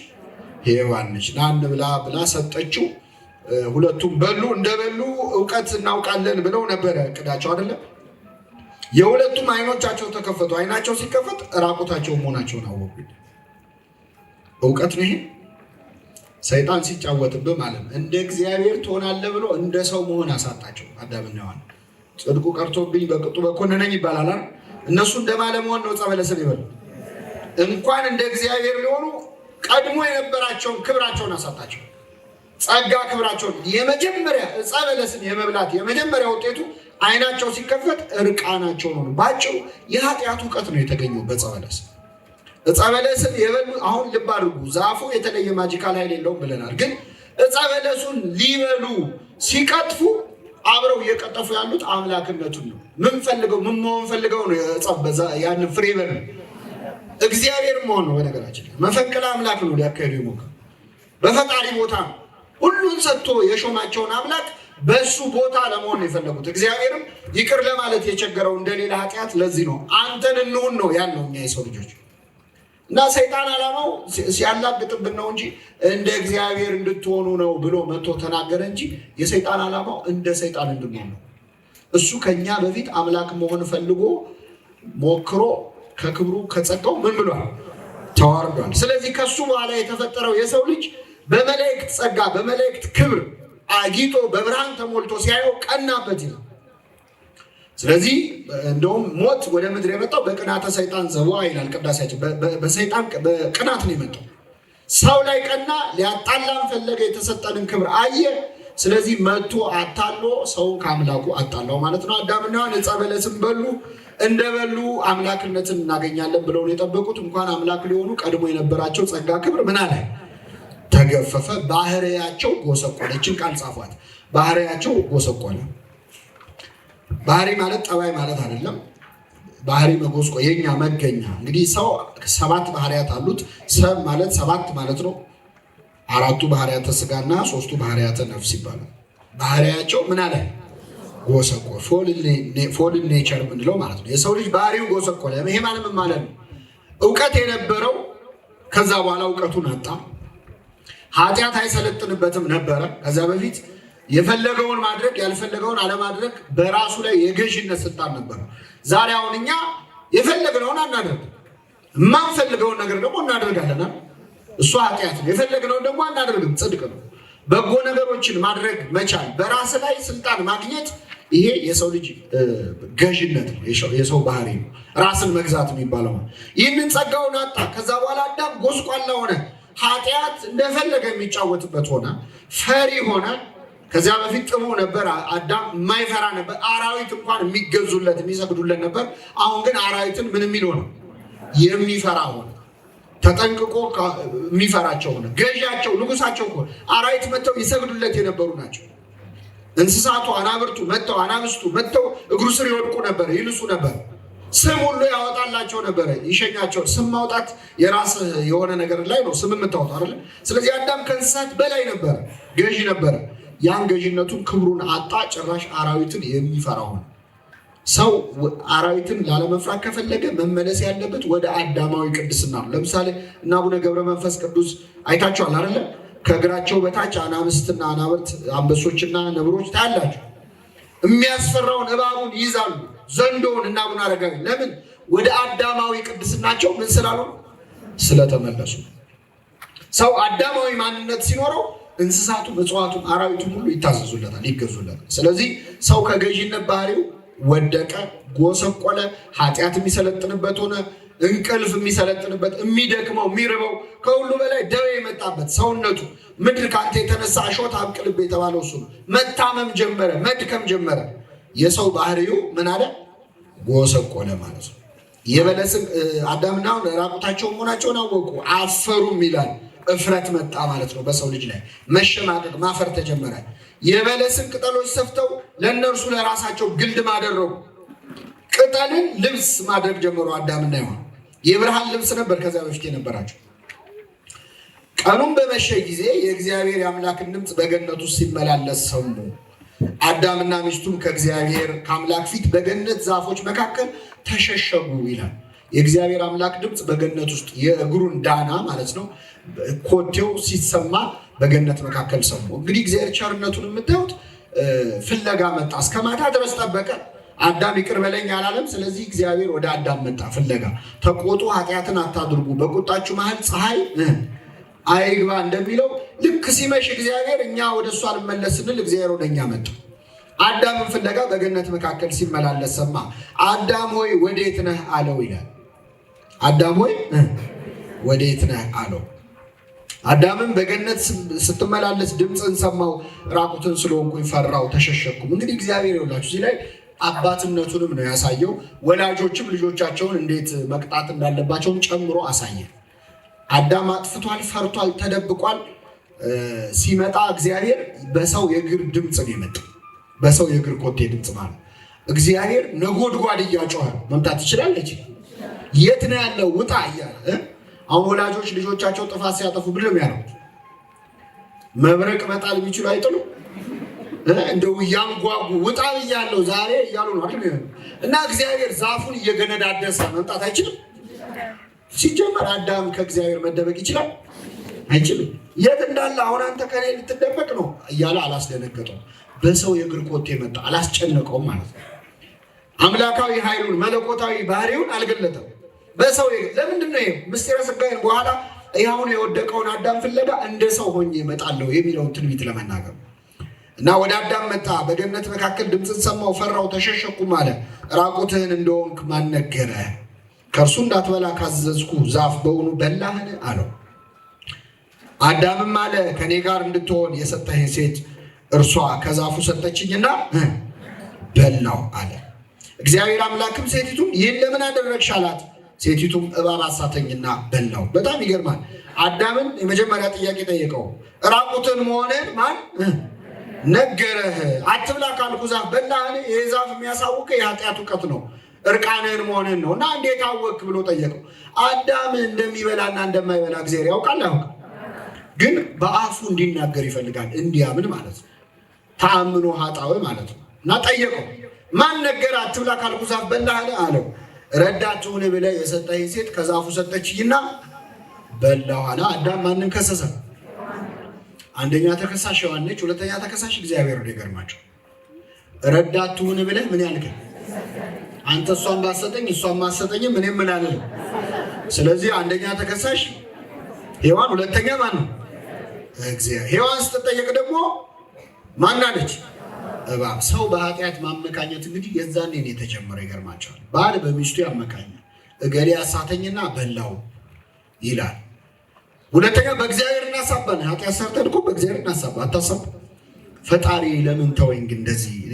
ሔዋን ነች። ና እንብላ ብላ ሰጠችው። ሁለቱም በሉ። እንደበሉ እውቀት እናውቃለን ብለው ነበረ እቅዳቸው አይደለም? የሁለቱም ዓይኖቻቸው ተከፈቱ። ዓይናቸው ሲከፈት ራቁታቸው መሆናቸውን አወቁ። እውቀት ነው ይሄ። ሰይጣን ሲጫወትብህ ማለት እንደ እግዚአብሔር ትሆናለህ ብሎ እንደ ሰው መሆን አሳጣቸው አዳምና ሔዋን። ጽድቁ ቀርቶብኝ በቅጡ በኮነነኝ ይባላል አይደል? እነሱ እንደማለመሆን ነው ዕፀ በለስን ይበሉ። እንኳን እንደ እግዚአብሔር ሊሆኑ ቀድሞ የነበራቸውን ክብራቸውን አሳጣቸው። ጸጋ ክብራቸውን የመጀመሪያ ዕፀ በለስን የመብላት የመጀመሪያ ውጤቱ ዓይናቸው ሲከፈት እርቃናቸው ነው። ባጭሩ የኃጢአት እውቀት ነው የተገኘው በዕፀ በለስ። ዕፀ በለስን የበሉ አሁን ልብ አድርጉ፣ ዛፉ የተለየ ማጂካል ኃይል የለውም ብለናል። ግን ዕፀ በለሱን ሊበሉ ሲቀጥፉ አብረው እየቀጠፉ ያሉት አምላክነቱን ነው። ምን መሆን ፈልገው ነው? ያንን ፍሬ በሉ እግዚአብሔር መሆን ነው። በነገራችን መፈንቅለ አምላክ ነው ሊያካሄዱ ይሞክር። በፈጣሪ ቦታ ነው ሁሉን ሰጥቶ የሾማቸውን አምላክ በሱ ቦታ ለመሆን ነው የፈለጉት። እግዚአብሔርም ይቅር ለማለት የቸገረው እንደሌላ ኃጢአት ለዚህ ነው። አንተን እንሁን ነው ያለው እኛ የሰው ልጆች። እና ሰይጣን ዓላማው ሲያላግጥብን ነው እንጂ እንደ እግዚአብሔር እንድትሆኑ ነው ብሎ መጥቶ ተናገረ እንጂ የሰይጣን ዓላማው እንደ ሰይጣን እንድንሆን ነው። እሱ ከኛ በፊት አምላክ መሆን ፈልጎ ሞክሮ ከክብሩ ከጸጋው ምን ብሏል? ተዋርዷል። ስለዚህ ከሱ በኋላ የተፈጠረው የሰው ልጅ በመላእክት ጸጋ በመላእክት ክብር አጊጦ በብርሃን ተሞልቶ ሲያየው ቀናበት ይላል። ስለዚህ እንደውም ሞት ወደ ምድር የመጣው በቅናተ ሰይጣን ዘዋ ይላል ቅዳሴያችን። በሰይጣን በቅናት ነው የመጣው። ሰው ላይ ቀና፣ ሊያጣላን ፈለገ፣ የተሰጠንን ክብር አየ። ስለዚህ መጥቶ አታሎ ሰው ከአምላኩ አጣላው ማለት ነው። አዳምና ሔዋን ዕፀ በለስን በሉ። እንደበሉ አምላክነትን እናገኛለን ብለው የጠበቁት እንኳን አምላክ ሊሆኑ ቀድሞ የነበራቸው ጸጋ ክብር ምን አለ? ተገፈፈ። ባህሪያቸው ጎሰቆለ። ይህችን ቃል ጻፏት። ባህሪያቸው ጎሰቆለ። ባህሪ ማለት ጠባይ ማለት አይደለም። ባህሪ መጎስቆ የኛ መገኛ። እንግዲህ ሰው 7 ባህሪያት አሉት። ሰብ ማለት 7 ማለት ነው። 4ቱ ባህሪያተ ስጋና 3ቱ ባህሪያተ ነፍስ ይባላል። ባህሪያቸው ምን አለ? ጎሰቆለ። ፎልን ኔቸር ምንለው ማለት ነው። የሰው ልጅ ባህሪው ጎሰቆለ። ይሄ ማለት ምን ማለት ነው? እውቀት የነበረው ከዛ በኋላ እውቀቱን አጣ። ኃጢአት አይሰለጥንበትም ነበረ ከዛ በፊት። የፈለገውን ማድረግ ያልፈለገውን አለማድረግ በራሱ ላይ የገዥነት ስልጣን ነበር። ዛሬ አሁን እኛ የፈለግነውን አናደርግ፣ የማንፈልገውን ነገር ደግሞ እናደርጋለን። እሱ ኃጢአት ነው። የፈለግነውን ደግሞ አናደርግም፣ ጽድቅ ነው። በጎ ነገሮችን ማድረግ መቻል፣ በራስ ላይ ስልጣን ማግኘት፣ ይሄ የሰው ልጅ ገዥነት ነው፣ የሰው ባህሪ ነው። ራስን መግዛት የሚባለው ይህንን ጸጋውን አጣ። ከዛ በኋላ አዳም ጎስቋላ ሆነ። ኃጢአት እንደፈለገ የሚጫወትበት ሆነ፣ ፈሪ ሆነ። ከዚያ በፊት ጥሙ ነበር። አዳም የማይፈራ ነበር። አራዊት እንኳን የሚገዙለት የሚሰግዱለት ነበር። አሁን ግን አራዊትን ምን የሚል ሆነ? የሚፈራ ሆነ። ተጠንቅቆ የሚፈራቸው ሆነ። ገዣቸው፣ ንጉሳቸው ሆነ። አራዊት መጥተው ይሰግዱለት የነበሩ ናቸው። እንስሳቱ፣ አናብስቱ መጥተው እግሩ ስር ይወድቁ ነበር፣ ይልሱ ነበር። ስም ሁሉ ያወጣላቸው ነበረ፣ ይሸኛቸው። ስም ማውጣት የራስ የሆነ ነገር ላይ ነው ስም የምታወጣው አይደል? ስለዚህ አዳም ከእንስሳት በላይ ነበረ፣ ገዢ ነበረ። ያን ገዢነቱን ክብሩን አጣ። ጭራሽ አራዊትን የሚፈራ ሆነ። ሰው አራዊትን ላለመፍራት ከፈለገ መመለስ ያለበት ወደ አዳማዊ ቅድስና ነው። ለምሳሌ እና አቡነ ገብረ መንፈስ ቅዱስ አይታችኋል አይደለ? ከእግራቸው በታች አናብስትና አናብርት፣ አንበሶችና ነብሮች ታያላችሁ። የሚያስፈራውን እባቡን ይይዛሉ፣ ዘንዶውን እና አቡነ አረጋዊ። ለምን? ወደ አዳማዊ ቅድስናቸው ምን ስላሉ? ስለተመለሱ። ሰው አዳማዊ ማንነት ሲኖረው እንስሳቱ፣ እጽዋቱ፣ አራዊቱ ሁሉ ይታዘዙለታል፣ ይገዙለታል። ስለዚህ ሰው ከገዢነት ባህሪው ወደቀ፣ ጎሰቆለ። ኃጢአት የሚሰለጥንበት ሆነ፣ እንቅልፍ የሚሰለጥንበት፣ የሚደክመው፣ የሚርበው፣ ከሁሉ በላይ ደዌ የመጣበት ሰውነቱ። ምድር ከአንተ የተነሳ እሾህ አብቅልብ የተባለው እሱ ነው። መታመም ጀመረ፣ መድከም ጀመረ። የሰው ባህሪው ምን አለ? ጎሰቆለ ማለት ነው። የበለስን አዳምና ራቁታቸው መሆናቸውን አወቁ፣ አፈሩም ይላል። እፍረት መጣ ማለት ነው። በሰው ልጅ ላይ መሸማቀቅ፣ ማፈር ተጀመረ። የበለስን ቅጠሎች ሰፍተው ለእነርሱ ለራሳቸው ግልድም አደረጉ። ቅጠልን ልብስ ማድረግ ጀመሩ። አዳምና ሔዋን የብርሃን ልብስ ነበር ከዚያ በፊት የነበራቸው። ቀኑን በመሸ ጊዜ የእግዚአብሔር የአምላክን ድምፅ በገነት ውስጥ ሲመላለስ ሰሙ። አዳምና ሚስቱም ከእግዚአብሔር ከአምላክ ፊት በገነት ዛፎች መካከል ተሸሸጉ ይላል። የእግዚአብሔር አምላክ ድምፅ በገነት ውስጥ የእግሩን ዳና ማለት ነው፣ ኮቴው ሲሰማ በገነት መካከል ሰሙ። እንግዲህ እግዚአብሔር ቸርነቱን የምታዩት ፍለጋ መጣ። እስከ ማታ ድረስ ጠበቀ። አዳም ይቅር በለኝ አላለም። ስለዚህ እግዚአብሔር ወደ አዳም መጣ ፍለጋ። ተቆጡ፣ ኃጢአትን አታድርጉ፣ በቁጣችሁ መሀል ፀሐይ አይግባ እንደሚለው ልክ ሲመሽ እግዚአብሔር እኛ ወደ እሱ አልመለስ ስንል እግዚአብሔር ወደ እኛ መጣ። አዳምን ፍለጋ በገነት መካከል ሲመላለስ ሰማ። አዳም ሆይ ወዴት ነህ አለው ይላል። አዳም ሆይ ወዴት ነህ አለው። አዳምን በገነት ስትመላለስ ድምፅን ሰማው፣ ራቁትን ስለሆንኩኝ ፈራው፣ ተሸሸኩም። እንግዲህ እግዚአብሔር ይኸውላችሁ እዚህ ላይ አባትነቱንም ነው ያሳየው። ወላጆችም ልጆቻቸውን እንዴት መቅጣት እንዳለባቸውን ጨምሮ አሳየ። አዳም አጥፍቷል፣ ፈርቷል፣ ተደብቋል። ሲመጣ እግዚአብሔር በሰው የእግር ድምፅ ነው የመጣው። በሰው የእግር ኮቴ ድምፅ ማለት እግዚአብሔር ነጎድጓድ እያጮኸ መምጣት ይችላል። የት ነው ያለው? ውጣ እያለ። አሁን ወላጆች ልጆቻቸው ጥፋት ሲያጠፉ ብለም ያለው መብረቅ መጣል የሚችሉ አይጥሉ እንደው ያንጓጉ ውጣ ብያለሁ ዛሬ እያሉ ነው አይደል? እና እግዚአብሔር ዛፉን እየገነዳደሰ መምጣት አይችልም። ሲጀመር አዳም ከእግዚአብሔር መደበቅ ይችላል? አይችልም። የት እንዳለ አሁን አንተ ከኔ ልትደበቅ ነው እያለ አላስደነገጠው። በሰው የእግር ኮቴ መጣ፣ አላስጨነቀውም ማለት ነው። አምላካዊ ኃይሉን መለኮታዊ ባህሪውን አልገለጠም። በሰው ለምንድን ነው ምስጢረ ሥጋዌን በኋላ ያሁን የወደቀውን አዳም ፍለጋ እንደ ሰው ሆኜ እመጣለሁ የሚለውን ትንቢት ለመናገር እና ወደ አዳም መጣ። በገነት መካከል ድምፅን ሰማው፣ ፈራው፣ ተሸሸኩም አለ። ራቁትህን እንደሆንክ ማን ነገረህ? ከእርሱ እንዳትበላ ካዘዝኩ ዛፍ በውኑ በላህን አለው። አዳምም አለ ከኔ ጋር እንድትሆን የሰጠኸኝ ሴት እርሷ ከዛፉ ሰጠችኝና በላው አለ። እግዚአብሔር አምላክም ሴቲቱም ይህን ለምን አደረግሽ አላት። ሴቲቱም እባብ አሳተኝና በላው። በጣም ይገርማል። አዳምን የመጀመሪያ ጥያቄ ጠየቀው። ራቁትን መሆንን ማን ነገረህ? አትብላ ካልኩ ዛፍ በላህን? ይህ ዛፍ የሚያሳውቅ የኃጢአት እውቀት ነው፣ እርቃንህን መሆንን ነው እና እንዴት አወቅ ብሎ ጠየቀው። አዳም እንደሚበላና እንደማይበላ እግዚአብሔር ያውቃል አያውቅም? ግን በአፉ እንዲናገር ይፈልጋል፣ እንዲያምን ማለት ነው። ተአምኖ ኃጣዊ ማለት ነው። እና ጠየቀው። ማን ነገረ? አትብላ ካልኩ ዛፍ በላህን አለው። ረዳትሁን ብለህ የሰጠኸኝ ሴት ከዛፉ ሰጠችኝና በላሁ አለ። አዳም ማንን ከሰሰ? አንደኛ ተከሳሽ ሔዋን ነች። ሁለተኛ ተከሳሽ እግዚአብሔር ነው። ይገርማቸው። ረዳትሁን ብለህ ምን ያልከኝ አንተ እሷን ባሰጠኝ እሷን ማሰጠኝ ምንም ምን አለ። ስለዚህ አንደኛ ተከሳሽ ሔዋን ሁለተኛ ማን ነው? እግዚአብሔር። ሔዋን ስትጠየቅ ደግሞ ማን አለች? እባብ። ሰው በኃጢአት ማመካኘት እንግዲህ የዛኔ ነው የተጀመረ። ይገርማቸዋል። ባል በሚስቱ ያመካኛል። እገሌ አሳተኝና በላው ይላል። ሁለተኛ በእግዚአብሔር እናሳባን። ኃጢአት ሰርተን እኮ በእግዚአብሔር እናሳባ። አታሳብ ፈጣሪ ለምን ተወኝ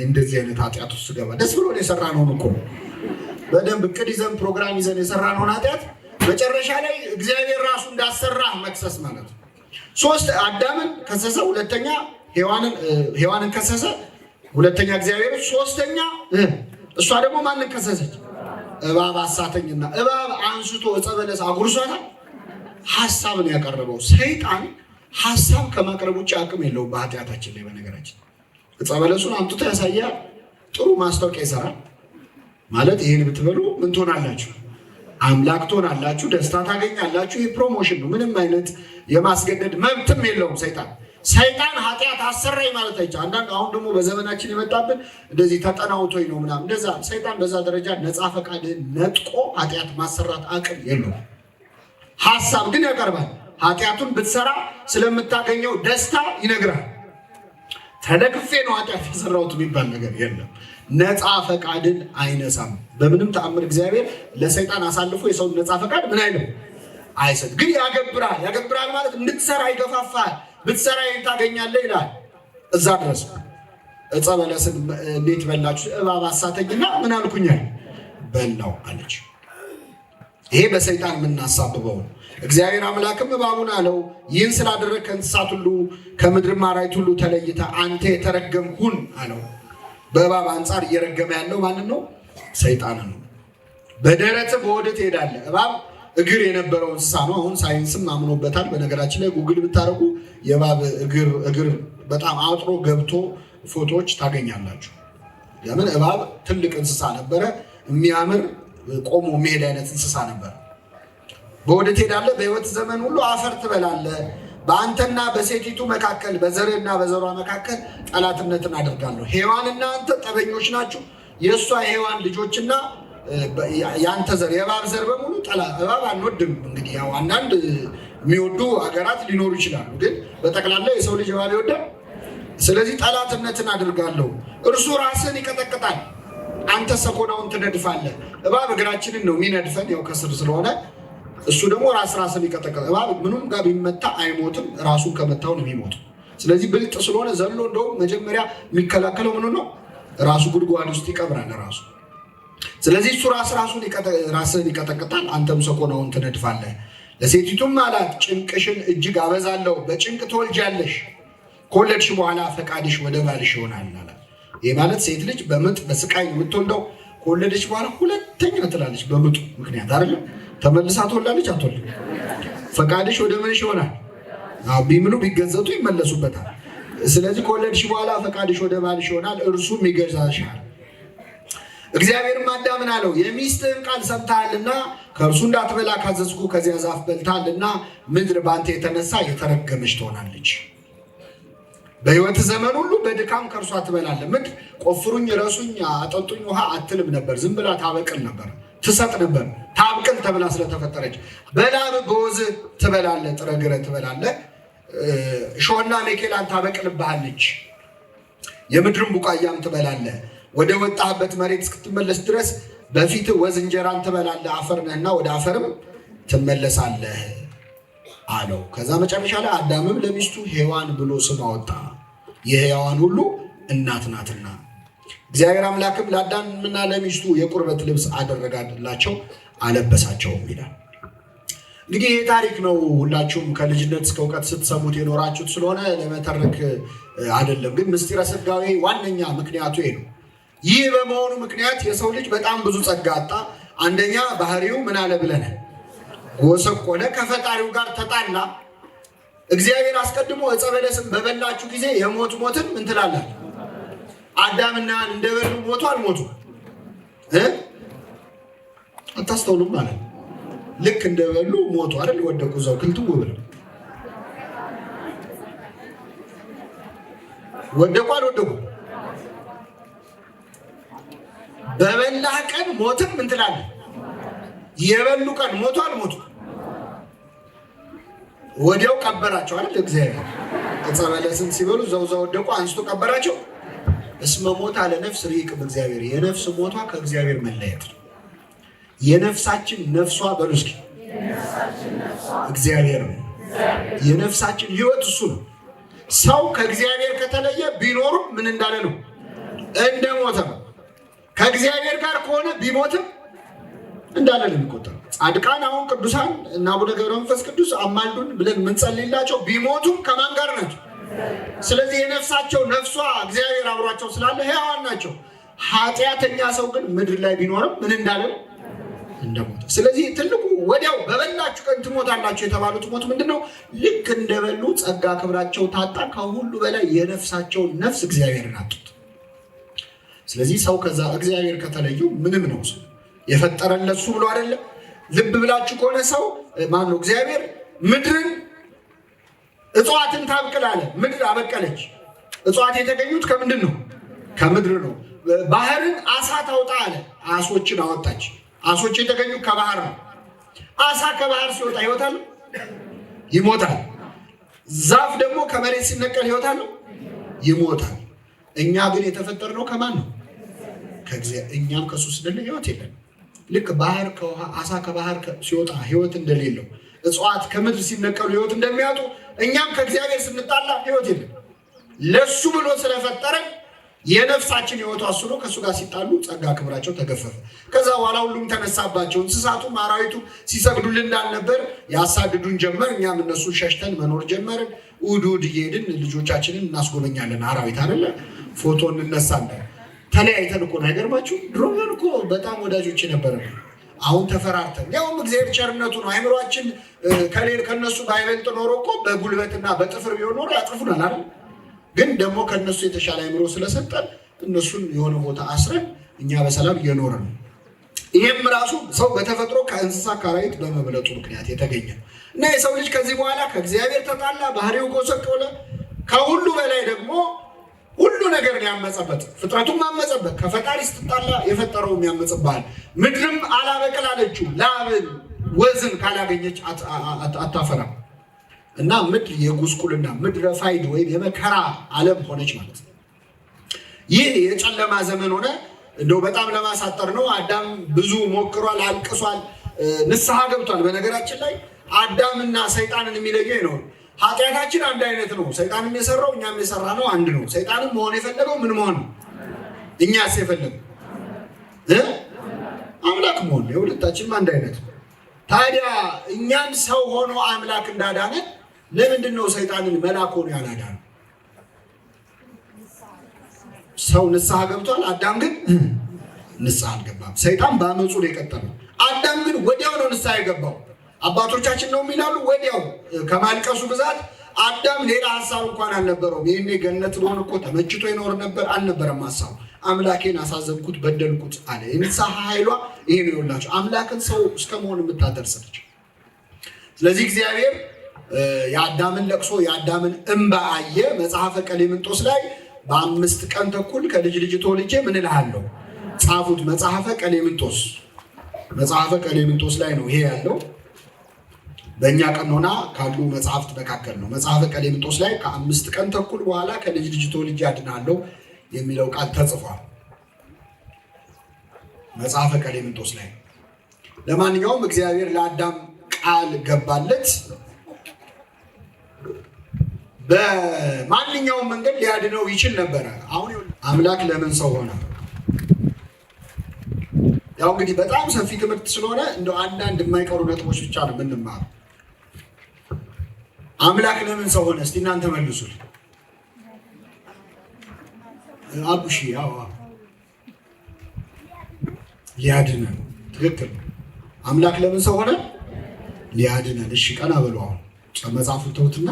እንደዚህ አይነት ኃጢአት ውስጥ ገባ? ደስ ብሎን የሰራነውን እኮ በደንብ እቅድ ይዘን ፕሮግራም ይዘን የሰራነውን ኃጢአት መጨረሻ ላይ እግዚአብሔር ራሱ እንዳሰራ መክሰስ ማለት ነው። ሶስት አዳምን ከሰሰ፣ ሁለተኛ ሔዋንን ከሰሰ፣ ሁለተኛ እግዚአብሔር፣ ሶስተኛ እሷ ደግሞ ማንን ከሰሰች? እባብ አሳተኝና። እባብ አንስቶ ዕፀ በለስ አጉርሷታል። ሐሳብ ነው ያቀረበው። ሰይጣን ሐሳብ ከማቅረብ ውጭ አቅም የለውም በኃጢአታችን ላይ። በነገራችን ዕፀ በለሱን አምጥቶ ያሳያል። ጥሩ ማስታወቂያ ይሰራል። ማለት ይህን ብትበሉ ምን ትሆናላችሁ? አምላክ ትሆናላችሁ፣ ደስታ ታገኛላችሁ። ይህ ፕሮሞሽን ነው። ምንም አይነት የማስገደድ መብትም የለውም ሰይጣን ኃጢአት አሰራኝ ማለት አይቻልም። አንዳንድ አሁን ደግሞ በዘመናችን የመጣብን እንደዚህ ተጠናውቶኝ ነው ምናምን እንደዛ። ሰይጣን በዛ ደረጃ ነፃ ፈቃድን ነጥቆ ኃጢአት ማሰራት አቅም የለውም። ሐሳብ ግን ያቀርባል። ኃጢአቱን ብትሰራ ስለምታገኘው ደስታ ይነግራል። ተለክፌ ነው ኃጢአት የሰራሁት የሚባል ነገር የለም። ነፃ ፈቃድን አይነሳም በምንም ተአምር። እግዚአብሔር ለሰይጣን አሳልፎ የሰውን ነፃ ፈቃድ ምን አይልም አይሰጥ። ግን ያገብራል ማለት እንድትሰራ ይገፋፋል። ብትሰራ ታገኛለህ ይላል። እዛ ድረስ ዕፀ በለስን እንዴት በላችሁ? እባብ አሳተኝና ምን አልኩኛል? በላው አለች። ይሄ በሰይጣን የምናሳብበው ነው። እግዚአብሔር አምላክም እባቡን አለው ይህን ስላደረግ ከእንስሳት ሁሉ ከምድርም አራዊት ሁሉ ተለይተ አንተ የተረገምህ ሁን አለው። በእባብ አንጻር እየረገመ ያለው ማንን ነው? ሰይጣንን ነው። በደረትህ በሆድህ ትሄዳለህ። እባብ እግር የነበረው እንስሳ ነው። አሁን ሳይንስም አምኖበታል። በነገራችን ላይ ጉግል ብታደርጉ የእባብ እግር በጣም አጥሮ ገብቶ ፎቶዎች ታገኛላችሁ። ለምን? እባብ ትልቅ እንስሳ ነበረ። የሚያምር ቆሞ የሚሄድ አይነት እንስሳ ነበር። በሆድህ ትሄዳለህ። በሕይወት ዘመን ሁሉ አፈር ትበላለህ። በአንተና በሴቲቱ መካከል በዘርህና በዘሯ መካከል ጠላትነትን አደርጋለሁ። ሔዋንና አንተ ጠበኞች ናችሁ። የእሷ የሔዋን ልጆችና የአንተ ዘር የእባብ ዘር በሙሉ ጠላት። እባብ አንወድም። እንግዲህ ያው አንዳንድ የሚወዱ ሀገራት ሊኖሩ ይችላሉ፣ ግን በጠቅላላ የሰው ልጅ እባብ ይወዳል። ስለዚህ ጠላትነትን አደርጋለሁ። እርሱ ራስን ይቀጠቅጣል፣ አንተ ሰኮናውን ትነድፋለህ። እባብ እግራችንን ነው የሚነድፈን፣ ያው ከስር ስለሆነ እሱ ደግሞ ራስን ይቀጠቅጣል። እባብ ምኑም ጋር ቢመታ አይሞትም፣ ራሱን ከመታው ነው የሚሞተው። ስለዚህ ብልጥ ስለሆነ ዘሎ እንደውም መጀመሪያ የሚከላከለው ምኑ ነው? ራሱ ጉድጓድ ውስጥ ይቀብራል ራሱ። ስለዚህ እሱ ራስን ይቀጠቅጣል፣ አንተም ሰኮናውን ትነድፋለህ። ለሴቲቱም አላት ጭንቅሽን እጅግ አበዛለሁ፣ በጭንቅ ትወልጃለሽ፣ ከወለድሽ በኋላ ፈቃድሽ ወደ ባልሽ ይሆናል አላት። ይህ ማለት ሴት ልጅ በምጥ በስቃይ የምትወልደው ከወለደች በኋላ ሁለተኛ ትላለች። በምጡ ምክንያት አይደለም ተመልሳ ትወልዳለች። አትወልድ። ፈቃድሽ ወደ ምንሽ ይሆናል? ቢምሉ ቢገዘቱ ይመለሱበታል። ስለዚህ ከወለድሽ በኋላ ፈቃድሽ ወደ ባልሽ ይሆናል፣ እርሱም ይገዛሻል። እግዚአብሔርም አዳምን አለው የሚስትህን ቃል ሰምተሃልና ከእርሱ እንዳትበላ ካዘዝኩ ከዚያ ዛፍ በልተሃልና ምድር በአንተ የተነሳ የተረገመች ትሆናለች። በሕይወት ዘመን ሁሉ በድካም ከእርሷ ትበላለህ። ምድር ቆፍሩኝ፣ ረሱኝ፣ አጠጡኝ ውሃ አትልም ነበር። ዝም ብላ ታበቅል ነበር፣ ትሰጥ ነበር። ታብቅል ተብላ ስለተፈጠረች በላብ በወዝህ ትበላለህ፣ ጥረ ግረ ትበላለህ። እሾህና ሜኬላን ታበቅልብሃለች። የምድርን ቡቃያም ትበላለህ። ወደ ወጣህበት መሬት እስክትመለስ ድረስ በፊት ወዝ እንጀራን ትበላለህ። አፈር ነህና ወደ አፈርም ትመለሳለህ አለው። ከዛ መጨረሻ ላይ አዳምም ለሚስቱ ሔዋን ብሎ ስም አወጣ፣ የሕያዋን ሁሉ እናት ናትና። እግዚአብሔር አምላክም ለአዳምና ለሚስቱ የቁርበት ልብስ አደረጋላቸው፣ አለበሳቸውም ይላል። እንግዲህ ይህ ታሪክ ነው። ሁላችሁም ከልጅነት እስከ እውቀት ስትሰሙት የኖራችሁት ስለሆነ ለመተረክ አይደለም። ግን ምስጢረ ሥጋዌ ዋነኛ ምክንያቱ ይሄ ነው። ይህ በመሆኑ ምክንያት የሰው ልጅ በጣም ብዙ ጸጋ አጣ። አንደኛ ባህሪው ምን አለ ብለናል? ጎሰቆለ፣ ከፈጣሪው ጋር ተጣላ። እግዚአብሔር አስቀድሞ ዕፀ በለስን በበላችሁ ጊዜ የሞት ሞትን ምን ትላላችሁ? አዳምና እንደበሉ ሞቱ አልሞቱ? አታስተውሉም ማለት ነው። ልክ እንደበሉ ሞቱ አይደል? ወደቁ እዛው ክንቱ ብለው ወደቁ አልወደቁ? በበላህ ቀን ሞትን ምን ትላለህ? የበሉ ቀን ሞቱ አልሞቱ? ወዲያው ቀበራቸው አይደል? እግዚአብሔር ዕፀ በለስን ሲበሉ ዘው ወደቁ፣ አንስቶ ቀበራቸው። እስመ ሞታ ለነፍስ ርኢቅ በእግዚአብሔር፣ የነፍስ ሞቷ ከእግዚአብሔር መለየት ነው። የነፍሳችን ነፍሷ በሉ እስኪ እግዚአብሔር ነው። የነፍሳችን ህይወት እሱ ነው። ሰው ከእግዚአብሔር ከተለየ ቢኖርም ምን እንዳለ ነው? እንደሞተ ነው። ከእግዚአብሔር ጋር ከሆነ ቢሞትም እንዳለ ነው የሚቆጠረው። ጻድቃን አሁን ቅዱሳን እና አቡነ ገብረ መንፈስ ቅዱስ አማልዱን ብለን የምንጸልይላቸው ቢሞቱም ከማን ጋር ናቸው? ስለዚህ የነፍሳቸው ነፍሷ እግዚአብሔር አብሯቸው ስላለ ሕያዋን ናቸው። ኃጢአተኛ ሰው ግን ምድር ላይ ቢኖርም ምን እንዳለ ነው? እንደሞተ። ስለዚህ ትልቁ ወዲያው በበላችሁ ቀን ትሞታላችሁ የተባሉት ሞት ምንድነው? ልክ እንደበሉ ጸጋ ክብራቸው ታጣ። ከሁሉ በላይ የነፍሳቸውን ነፍስ እግዚአብሔርን አጡት። ስለዚህ ሰው ከዛ እግዚአብሔር ከተለዩ ምንም ነው። ሰው የፈጠረለት እሱ ብሎ አይደለም። ልብ ብላችሁ ከሆነ ሰው ማን ነው? እግዚአብሔር ምድርን እጽዋትን ታብቅል አለ። ምድር አበቀለች። እጽዋት የተገኙት ከምንድን ነው? ከምድር ነው። ባህርን አሳ ታውጣ አለ። አሶችን አወጣች። አሶች የተገኙት ከባህር ነው። አሳ ከባህር ሲወጣ ይወጣል? ይሞታል። ዛፍ ደግሞ ከመሬት ሲነቀል ይወጣል? ይሞታል። እኛ ግን የተፈጠርነው ከማን ነው? ከእግዚአብሔር። እኛም ከሱ ስንል ህይወት የለም። ልክ ባህር ከውሃ አሳ ከባህር ሲወጣ ህይወት እንደሌለው እጽዋት ከምድር ሲነቀሉ ህይወት እንደሚያጡ እኛም ከእግዚአብሔር ስንጣላ ህይወት የለም። ለሱ ብሎ ስለፈጠረን የነፍሳችን ህይወቱ እሱ ነው። ከሱ ጋር ሲጣሉ ጸጋ ክብራቸው ተገፈፈ። ከዛ በኋላ ሁሉም ተነሳባቸው። እንስሳቱም አራዊቱ ሲሰግዱልን እንዳልነበር ያሳድዱን ጀመር። እኛም እነሱን ሸሽተን መኖር ጀመርን። እሑድ እየሄድን ልጆቻችንን እናስጎበኛለን። አራዊት አይደለ ፎቶ እንነሳለን። ተለያይተን እኮ ነው። አይገርማችሁ? ድሮ እኮ በጣም ወዳጆች ነበረ። አሁን ተፈራርተን፣ ያውም እግዚአብሔር ቸርነቱ ነው። አይምሯችን ከነሱ ባይበልጥ ኖሮ እኮ በጉልበትና በጥፍር ቢሆን ኖሮ ያጥፉናል አይደል? ግን ደግሞ ከነሱ የተሻለ አይምሮ ስለሰጠን እነሱን የሆነ ቦታ አስረን እኛ በሰላም እየኖርን ነው። ይሄም ራሱ ሰው በተፈጥሮ ከእንስሳ ከአራዊት በመብለጡ ምክንያት የተገኘ እና የሰው ልጅ ከዚህ በኋላ ከእግዚአብሔር ተጣላ፣ ባህሪው ጎሰቆለ። ከሁሉ በላይ ደግሞ ሁሉ ነገር ያመፀበት፣ ፍጥረቱም አመፀበት። ከፈጣሪ ስትጣላ የፈጠረው የሚያመፅብሃል። ምድርም አላበቅል አለችው። ላብን ወዝን ካላገኘች አታፈራም። እና ምድር የጉስቁልና ምድረ ፋይድ ወይም የመከራ ዓለም ሆነች ማለት ነው። ይህ የጨለማ ዘመን ሆነ። እንደው በጣም ለማሳጠር ነው። አዳም ብዙ ሞክሯል፣ አልቅሷል፣ ንስሐ ገብቷል። በነገራችን ላይ አዳምና ሰይጣንን የሚለየው ነው። ኃጢአታችን አንድ አይነት ነው። ሰይጣንም የሰራው እኛም የሰራ ነው አንድ ነው። ሰይጣንም መሆን የፈለገው ምን መሆን ነው? እኛስ የፈለገው አምላክ መሆን። የሁለታችንም አንድ አይነት ነው። ታዲያ እኛን ሰው ሆኖ አምላክ እንዳዳነ ለምንድን ነው ሰይጣንን መልአክ ሆኖ ያላዳነው? ሰው ንስሐ ገብቷል። አዳም ግን ንስሐ አልገባም። ሰይጣን በአመፁ ነው የቀጠለው። አዳም ግን ወዲያው ነው ንስሐ የገባው። አባቶቻችን ነው የሚላሉ ወዲያው ከማልቀሱ ብዛት አዳም ሌላ ሀሳብ እንኳን አልነበረውም። ይህኔ ገነት ልሆን እኮ ተመችቶ ይኖር ነበር አልነበረም ሀሳቡ። አምላኬን አሳዘንኩት፣ በደልኩት አለ። የንስሐ ኃይሏ ይሄ ነው። ይኸውላችሁ አምላክን ሰው እስከ መሆን የምታደርሰች። ስለዚህ እግዚአብሔር የአዳምን ለቅሶ የአዳምን እንባ አየ። መጽሐፈ ቀሌምንጦስ ላይ በ5 ቀን ተኩል ከልጅ ልጅ ተወልጄ ምን እልሃለሁ ጻፉት። መጽሐፈ ቀሌምንጦስ ላይ ነው ይሄ ያለው። በእኛ ቀኖና ካሉ መጽሐፍት መካከል ነው። መጽሐፈ ቀሌምንጦስ ላይ ከ5 ቀን ተኩል በኋላ ከልጅ ልጅ ተወልጄ አድናለሁ የሚለው ቃል ተጽፏል። መጽሐፈ ቀሌምንጦስ ላይ። ለማንኛውም እግዚአብሔር ለአዳም ቃል ገባለት። በማንኛውም መንገድ ሊያድነው ይችል ነበረ። አሁን አምላክ ለምን ሰው ሆነ? ያው እንግዲህ በጣም ሰፊ ትምህርት ስለሆነ እንደው አንዳንድ የማይቀሩ ነጥቦች ብቻ ነው የምንማረው። አምላክ ለምን ሰው ሆነ? እስቲ እናንተ መልሱልኝ። አቡሺ ያው ሊያድነን። ትክክል። አምላክ ለምን ሰው ሆነ? ሊያድነን። እሺ ቀና በሉ። አሁን መጽሐፉን ተውትና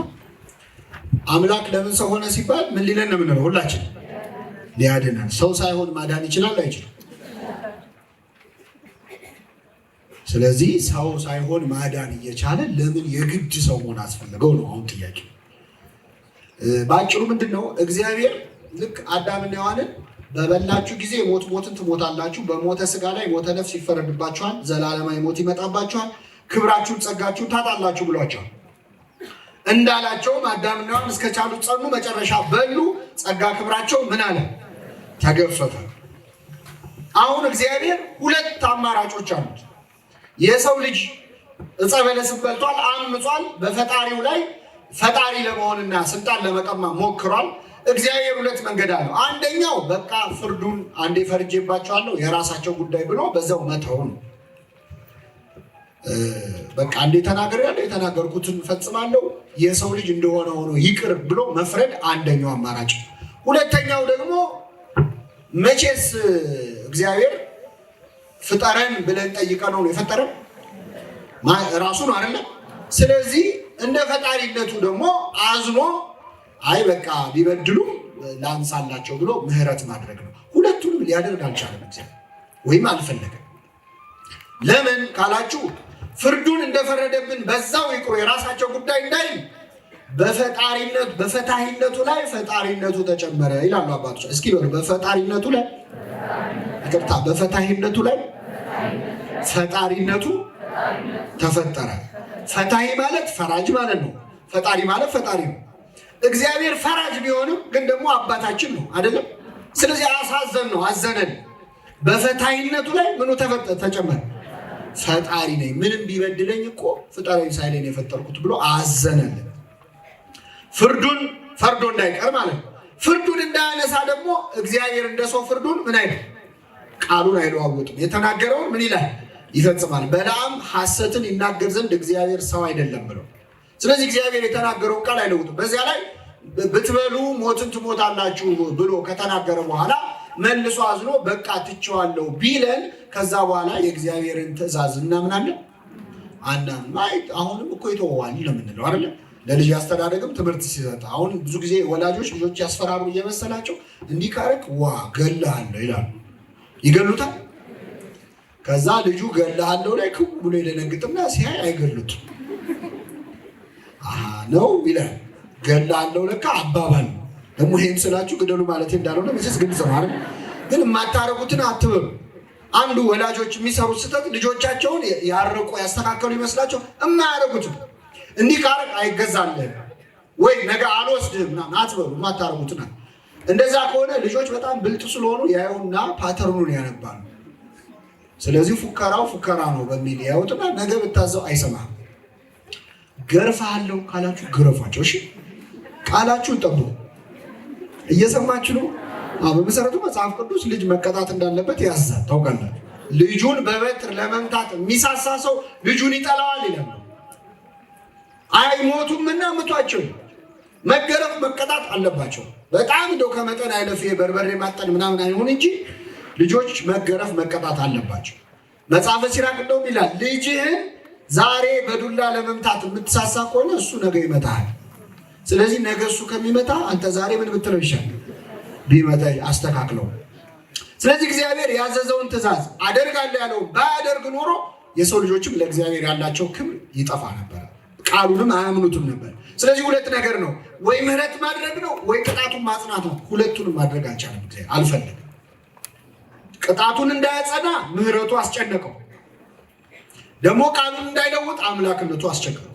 አምላክ ለምን ሰው ሆነ ሲባል ምን ሊለን ነው የምንለው? ሁላችን ሊያድነን። ሰው ሳይሆን ማዳን ይችላል አይችልም? ስለዚህ ሰው ሳይሆን ማዳን እየቻለ ለምን የግድ ሰው መሆን አስፈለገው ነው አሁን ጥያቄ። ባጭሩ ምንድነው? እግዚአብሔር ልክ አዳምና ሔዋንን በበላችሁ ጊዜ ሞትን ትሞታላችሁ፣ በሞተ ስጋ ላይ ሞተ ነፍስ ይፈረድባችኋል፣ ዘላለማዊ ሞት ይመጣባችኋል፣ ክብራችሁን ጸጋችሁን ታጣላችሁ ብሏቸዋል። እንዳላቸውም አዳምና ሔዋን እስከቻሉት ጸኑ፣ መጨረሻ በሉ፣ ጸጋ ክብራቸው ምን አለ ተገፈፈ። አሁን እግዚአብሔር ሁለት አማራጮች አሉት። የሰው ልጅ ዕፀ በለስን በልቷል፣ አምጿል፣ በፈጣሪው ላይ ፈጣሪ ለመሆንና ስልጣን ለመቀማ ሞክሯል። እግዚአብሔር ሁለት መንገድ አለው። አንደኛው በቃ ፍርዱን አንዴ ፈርጄባቸዋለሁ የራሳቸው ጉዳይ ብሎ በዛው መተው ነው። በቃ አንዴ ተናግሬያለሁ የተናገርኩትን ፈጽማለሁ የሰው ልጅ እንደሆነ ሆኖ ይቅር ብሎ መፍረድ አንደኛው አማራጭ። ሁለተኛው ደግሞ መቼስ እግዚአብሔር ፍጠረን ብለን ጠይቀነው ነው የፈጠረን ራሱ ነው አይደለ? ስለዚህ እንደ ፈጣሪነቱ ደግሞ አዝኖ አይ በቃ ቢበድሉ ላንሳላቸው ብሎ ምህረት ማድረግ ነው። ሁለቱንም ሊያደርግ አልቻለም እግዚአብሔር ወይም አልፈለገም። ለምን ካላችሁ ፍርዱን እንደፈረደብን በዛው ይቅሩ የራሳቸው ጉዳይ እንዳይ በፈጣሪነቱ ላይ ፈጣሪነቱ ተጨመረ ይላሉ አባቶች። እስኪ በሉ በፈጣሪነቱ ላይ ይቅርታ፣ በፈጣሪነቱ ላይ ፈጣሪነቱ ተፈጠረ። ፈታሂ ማለት ፈራጅ ማለት ነው። ፈጣሪ ማለት ፈጣሪ ነው። እግዚአብሔር ፈራጅ ቢሆንም ግን ደግሞ አባታችን ነው አይደለም? ስለዚህ አሳዘን ነው አዘነን። በፈታሂነቱ ላይ ምኑ ተጨመረ? ፈጣሪ ነኝ፣ ምንም ቢበድለኝ እኮ ፍጣሪኝ ሳይለኝ የፈጠርኩት ብሎ አዘነልን። ፍርዱን ፈርዶ እንዳይቀር ማለት ነው። ፍርዱን እንዳያነሳ ደግሞ እግዚአብሔር እንደሰው ፍርዱን ምን አይደል ቃሉን አይለዋወጥም። የተናገረውን ምን ይላል ይፈጽማል። በለዓም ሐሰትን ይናገር ዘንድ እግዚአብሔር ሰው አይደለም ብሎ፣ ስለዚህ እግዚአብሔር የተናገረውን ቃል አይለውጥም። በዚያ ላይ ብትበሉ ሞትን ትሞታላችሁ ብሎ ከተናገረ በኋላ መልሶ አዝኖ በቃ ትቼዋለሁ ቢለን ከዛ በኋላ የእግዚአብሔርን ትእዛዝ እናምናለን አናምንም። አሁንም እኮ ይተወዋል ለምንለው አይደለ? ለልጅ አስተዳደግም ትምህርት ሲሰጥ አሁን ብዙ ጊዜ ወላጆች ልጆች ያስፈራሩ እየመሰላቸው እንዲህ ካረክ ዋ ገለሃለሁ ይላሉ። ይገሉታል። ከዛ ልጁ ገለሃለሁ ላይ ክቡ ብሎ ይደነግጥና ሲያይ አይገሉትም። ነው ይላል። ገለሃለሁ ለካ አባባል ደግሞ ይሄን ስላችሁ ግደሉ ማለት እንዳልሆነ መቼስ ግልጽ ነው አይደል? ግን የማታረጉትን አትበሉ። አንዱ ወላጆች የሚሰሩት ስህተት ልጆቻቸውን ያርቁ ያስተካከሉ ይመስላቸው የማያረጉትን እንዲህ ካረግ አይገዛልህም ወይ ነገ አልወስድህም ምናምን አትበሉ። የማታረጉትን እንደዛ ከሆነ ልጆች በጣም ብልጥ ስለሆኑ ያዩና ፓተርኑን ያነባሉ። ስለዚህ ፉከራው ፉከራ ነው በሚል ያዩትና ነገ ብታዘው አይሰማህም። ገርፋለሁ ካላችሁ ግረፏቸው። እሺ ቃላችሁን ጠብቁ። እየሰማችሁ ነው? በመሰረቱ መጽሐፍ ቅዱስ ልጅ መቀጣት እንዳለበት ያዛል። ታውቃላችሁ? ልጁን በበትር ለመምታት የሚሳሳ ሰው ልጁን ይጠላዋል ይላል። አይሞቱምና ምቷቸው። መገረፍ መቀጣት አለባቸው። በጣም እንደው ከመጠን አይለፍ በርበሬ ማጠን ምናምን አይሆን እንጂ ልጆች መገረፍ መቀጣት አለባቸው። መጽሐፈ ሲራክ እንደውም ይላል ልጅህን ዛሬ በዱላ ለመምታት የምትሳሳ ከሆነ እሱ ነገ ይመታሃል። ስለዚህ ነገ እሱ ከሚመታ አንተ ዛሬ ምን ብትለው ይሻላል? ቢመታ አስተካክለው። ስለዚህ እግዚአብሔር ያዘዘውን ትእዛዝ አደርጋለሁ ያለው ባያደርግ ኖሮ የሰው ልጆችም ለእግዚአብሔር ያላቸው ክብር ይጠፋ ነበር፣ ቃሉንም አያምኑትም ነበር። ስለዚህ ሁለት ነገር ነው፣ ወይ ምህረት ማድረግ ነው ወይ ቅጣቱን ማጽናት ነው። ሁለቱንም ማድረግ አልቻለም። እግዚአብሔር አልፈለገም። ቅጣቱን እንዳያጸና ምህረቱ አስጨነቀው፣ ደግሞ ቃሉን እንዳይለውጥ አምላክነቱ አስቸገረው።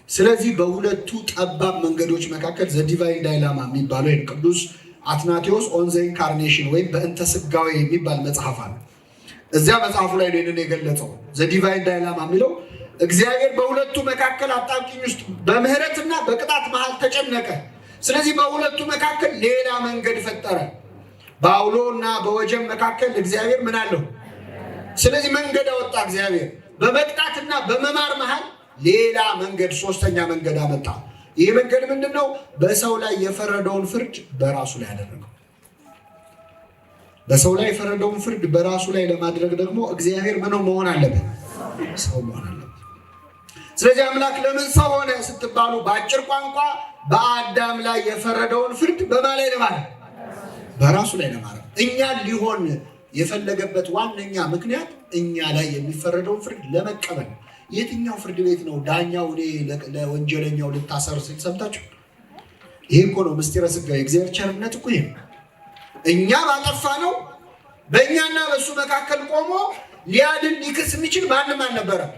ስለዚህ በሁለቱ ጠባብ መንገዶች መካከል ዘ ዲቫይን ዳይላማ የሚባለው ቅዱስ አትናቴዎስ ኦን ዘ ኢንካርኔሽን ወይም በእንተ ስጋዌ የሚባል መጽሐፍ አለ። እዚያ መጽሐፉ ላይ ነው የገለጸው። ዘ ዲቫይን ዳይላማ የሚለው እግዚአብሔር በሁለቱ መካከል አጣብቂኝ ውስጥ በምህረትና በቅጣት መሃል ተጨነቀ። ስለዚህ በሁለቱ መካከል ሌላ መንገድ ፈጠረ። በአውሎ እና በወጀብ መካከል እግዚአብሔር ምን አለው? ስለዚህ መንገድ አወጣ እግዚአብሔር። በመቅጣትና በመማር መሃል ሌላ መንገድ፣ ሶስተኛ መንገድ አመጣ። ይህ መንገድ ምንድነው? በሰው ላይ የፈረደውን ፍርድ በራሱ ላይ አደረገው። በሰው ላይ የፈረደውን ፍርድ በራሱ ላይ ለማድረግ ደግሞ እግዚአብሔር ምን መሆን አለበት? ሰው መሆን አለበት። ስለዚህ አምላክ ለምን ሰው ሆነ ስትባሉ በአጭር ቋንቋ በአዳም ላይ የፈረደውን ፍርድ በማን ላይ ለማድረግ? በራሱ ላይ ለማድረግ። እኛ ሊሆን የፈለገበት ዋነኛ ምክንያት እኛ ላይ የሚፈረደውን ፍርድ ለመቀበል። የትኛው ፍርድ ቤት ነው ዳኛው እኔ ለወንጀለኛው ልታሰር ሲል ሰምታችሁ? ይሄ እኮ ነው ምስጢረ ሥጋዌ። የእግዚአብሔር ቸርነት እኮ ይሄ እኛ ባጠፋ ነው በእኛና በእሱ መካከል ቆሞ ሊያድን ሊክስ የሚችል ማንም አልነበረም።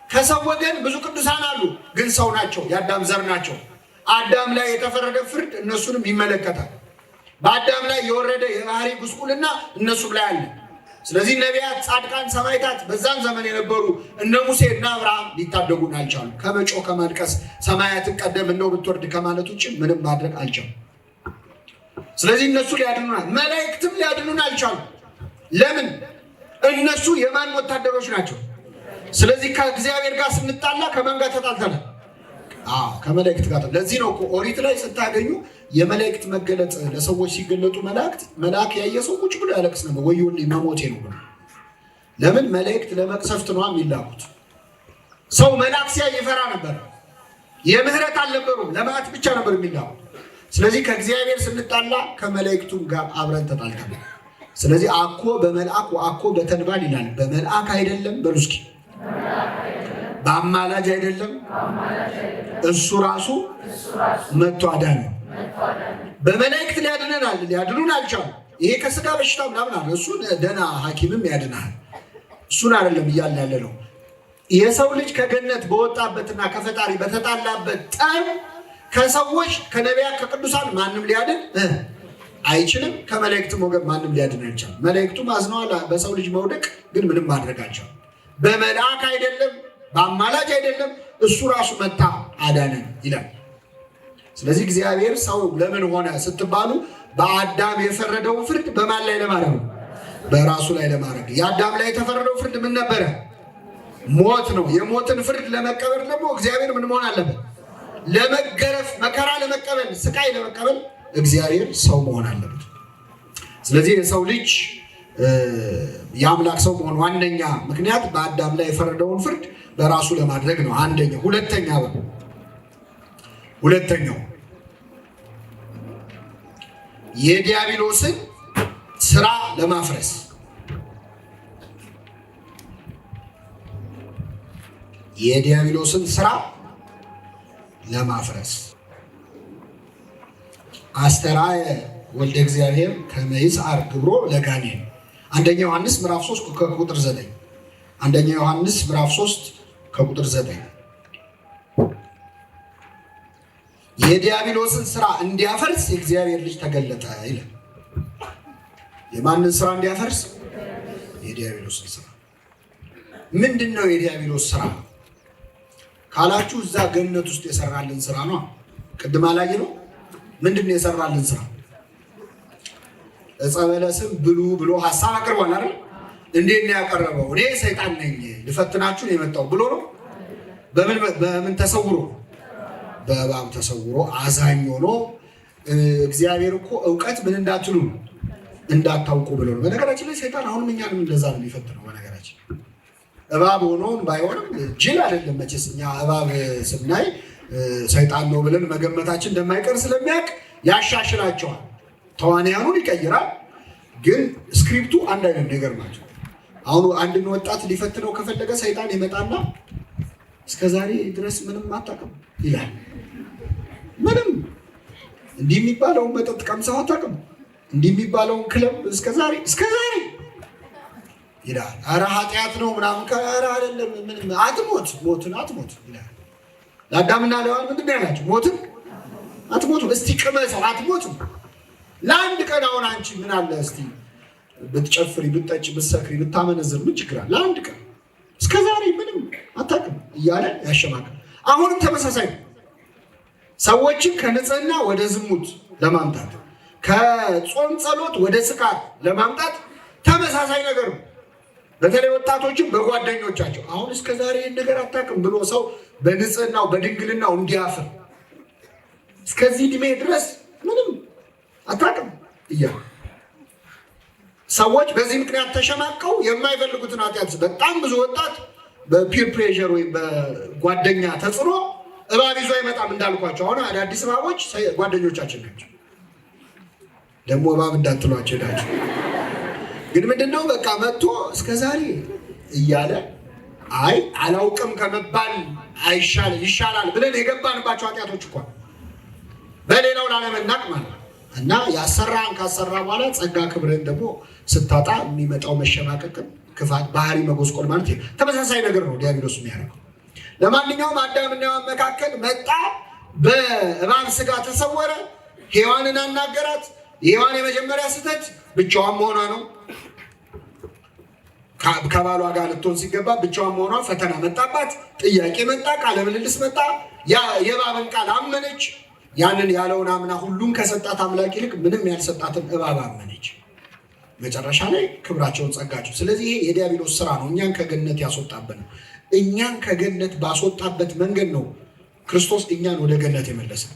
ከሰው ወገን ብዙ ቅዱሳን አሉ፣ ግን ሰው ናቸው፣ የአዳም ዘር ናቸው። አዳም ላይ የተፈረደ ፍርድ እነሱንም ይመለከታል። በአዳም ላይ የወረደ የባህሪ ጉስቁልና እነሱም ላይ አለ። ስለዚህ ነቢያት፣ ጻድቃን፣ ሰማዕታት በዛን ዘመን የነበሩ እነ ሙሴ እና አብርሃም ሊታደጉን አልቻሉ። ከመጮህ ከማልቀስ ሰማያትን ቀደም እንደው ብትወርድ ከማለት ውጭ ምንም ማድረግ አልቻሉ። ስለዚህ እነሱ ሊያድኑናል፣ መላእክትም ሊያድኑን አልቻሉ። ለምን? እነሱ የማን ወታደሮች ናቸው? ስለዚህ ከእግዚአብሔር ጋር ስንጣላ ከማን ጋር ተጣልተናል? ከመላእክት ጋር። ለዚህ ነው እኮ ኦሪት ላይ ስታገኙ የመላእክት መገለጥ ለሰዎች ሲገለጡ መልአክ ያየ ሰው ቁጭ ብሎ ያለቅስ ነበር፣ ወዮልኝ መሞቴ ነው ብሎ። ለምን? መላእክት ለመቅሰፍት ነው የሚላኩት። ሰው መልአክ ሲያይ ይፈራ ነበር። የምህረት አልነበሩም፣ ለመዓት ብቻ ነበር የሚላኩት። ስለዚህ ከእግዚአብሔር ስንጣላ ከመላእክቱም ጋር አብረን ተጣልተናል። ስለዚህ አኮ በመልአክ ወአኮ በተንባል ይላል። በመልአክ አይደለም በሉ እስኪ፣ በአማላጅ አይደለም፣ እሱ ራሱ መጥቶ አዳነ። በመላእክት ሊያድኑን አልቻሉም። ይሄ ከስጋ በሽታ ምናምን አለ፣ እሱ ደህና ሐኪምም ያድናል። እሱን አይደለም እያልን ያለ ነው። የሰው ልጅ ከገነት በወጣበትና ከፈጣሪ በተጣላበት ጠብ ከሰዎች ከነቢያት ከቅዱሳን ማንም ሊያድን አይችልም። ከመላእክትም ወገን ማንም ሊያድን አይቻልም። መላእክቱም አዝነዋል በሰው ልጅ መውደቅ፣ ግን ምንም ማድረግ አልቻሉም። በመልአክ አይደለም፣ በአማላጅ አይደለም፣ እሱ ራሱ መጣ አዳነን ይላል። ስለዚህ እግዚአብሔር ሰው ለምን ሆነ ስትባሉ በአዳም የፈረደውን ፍርድ በማን ላይ ለማድረግ ነው? በራሱ ላይ ለማድረግ። የአዳም ላይ የተፈረደው ፍርድ ምን ነበረ? ሞት ነው። የሞትን ፍርድ ለመቀበል ደግሞ እግዚአብሔር ምን መሆን አለበት? ለመገረፍ፣ መከራ ለመቀበል፣ ስቃይ ለመቀበል እግዚአብሔር ሰው መሆን አለበት። ስለዚህ የሰው ልጅ የአምላክ ሰው መሆን ዋነኛ ምክንያት በአዳም ላይ የፈረደውን ፍርድ በራሱ ለማድረግ ነው። አንደኛው። ሁለተኛው የዲያብሎስን ስራ ለማፍረስ። የዲያብሎስን ስራ ለማፍረስ አስተርአየ ወልደ እግዚአብሔር ከመ ይስዓር ግብሮ ለጋኔን። አንደኛ ዮሐንስ ምዕራፍ 3 ከቁጥር 9። አንደኛ ዮሐንስ ምዕራፍ 3 ከቁጥር 9 የዲያብሎስን ስራ እንዲያፈርስ የእግዚአብሔር ልጅ ተገለጠ ይላል። የማንን ስራ እንዲያፈርስ? የዲያብሎስን ስራ። ምንድን ነው የዲያብሎስ ስራ ካላችሁ፣ እዛ ገነት ውስጥ የሰራልን ስራ ነው። ቅድም አላየ ነው። ምንድን ነው የሰራልን ስራ? ዕፀ በለስን ብሉ ብሎ ሀሳብ አቅርቧል አይደል? እንዴት ነው ያቀረበው? እኔ ሰይጣን ነኝ ልፈትናችሁ ነው የመጣው ብሎ ነው። በምን ተሰውሮ? በእባብ ተሰውሮ አዛኝ ሆኖ። እግዚአብሔር እኮ እውቀት ምን እንዳትሉ እንዳታውቁ ብሎ ነው። በነገራችን ላይ ሰይጣን አሁንም እኛንም እንደዛ ነው የሚፈትነው። በነገራችን እባብ ሆኖ ባይሆንም ጅል አይደለም መቼስ። እኛ እባብ ስናይ ሰይጣን ነው ብለን መገመታችን እንደማይቀር ስለሚያውቅ ያሻሽላቸዋል። ተዋንያኑን ይቀይራል፣ ግን ስክሪፕቱ አንድ አይነት ነገር ናቸው። አሁን አንድን ወጣት ሊፈትነው ከፈለገ ሰይጣን ይመጣና እስከዛሬ ድረስ ምንም አታውቅም ይላል። ምንም እንዲህ የሚባለውን መጠጥ ቀምሰው አታውቅም፣ እንዲህ የሚባለውን ክለብ እስከዛሬ ይላል። ኧረ ኃጢአት ነው ምናምን ኧረ አይደለም ምንም ሞትን አትሞት ይላል። ለአዳምና ለሔዋን ምንድን ነው ያላቸው? ሞትን አትሞቱም። እስቲ ቅመሰው፣ አትሞቱም ለአንድ ቀን። አሁን አንቺ ምን አለ እስቲ ብትጨፍሪ፣ ብትጠጪ፣ ብትሰክሪ፣ ብታመነዝር ምን ችግር አለ? ለአንድ ቀን እስከዛሬ ምንም አታውቅም እያለ ያሸማቀል። አሁንም ተመሳሳይ ነው። ሰዎችን ከንጽህና ወደ ዝሙት ለማምጣት፣ ከጾም ጸሎት ወደ ስካር ለማምጣት ተመሳሳይ ነገር ነው። በተለይ ወጣቶችን በጓደኞቻቸው አሁን እስከዛሬ ነገር አታውቅም ብሎ ሰው በንጽህናው በድንግልናው እንዲያፍር እስከዚህ ዕድሜ ድረስ ምንም አታውቅም እያሉ ሰዎች በዚህ ምክንያት ተሸማቀው የማይፈልጉትን ኃጢአት። በጣም ብዙ ወጣት በፒር ፕሬሸር ወይም በጓደኛ ተጽዕኖ እባብ ይዞ አይመጣም እንዳልኳቸው። አሁን አዳዲስ እባቦች ጓደኞቻችን ናቸው። ደግሞ እባብ እንዳትሏቸው ናቸው። ግን ምንድነው በቃ መጥቶ እስከዛሬ እያለ አይ አላውቅም ከመባል ይሻላል ብለን የገባንባቸው ኃጢአቶች እኮ በሌላው ላለመናቅ ማለት እና ያሰራን ካሰራ በኋላ ጸጋ ክብርን ደግሞ ስታጣ የሚመጣው መሸማቀቅ፣ ክፋት፣ ባህሪ መጎስቆል ማለት ተመሳሳይ ነገር ነው ዲያብሎስ የሚያደርገው። ለማንኛውም አዳምና ሔዋን መካከል መጣ፣ በእባብ ስጋ ተሰወረ፣ ሔዋንን አናገራት። የሔዋን የመጀመሪያ ስህተት ብቻዋን መሆኗ ነው። ከባሏ ጋር ልትሆን ሲገባ ብቻዋን መሆኗ ፈተና መጣባት፣ ጥያቄ መጣ፣ ቃለ ምልልስ መጣ። የእባብን ቃል አመነች። ያንን ያለውን አምና ሁሉም ከሰጣት አምላክ ይልቅ ምንም ያልሰጣትን እባብ አመነች። መጨረሻ ላይ ክብራቸውን ጸጋቸው። ስለዚህ ይሄ የዲያብሎስ ስራ ነው፣ እኛን ከገነት ያስወጣበት ነው። እኛን ከገነት ባስወጣበት መንገድ ነው ክርስቶስ እኛን ወደ ገነት የመለሰን፣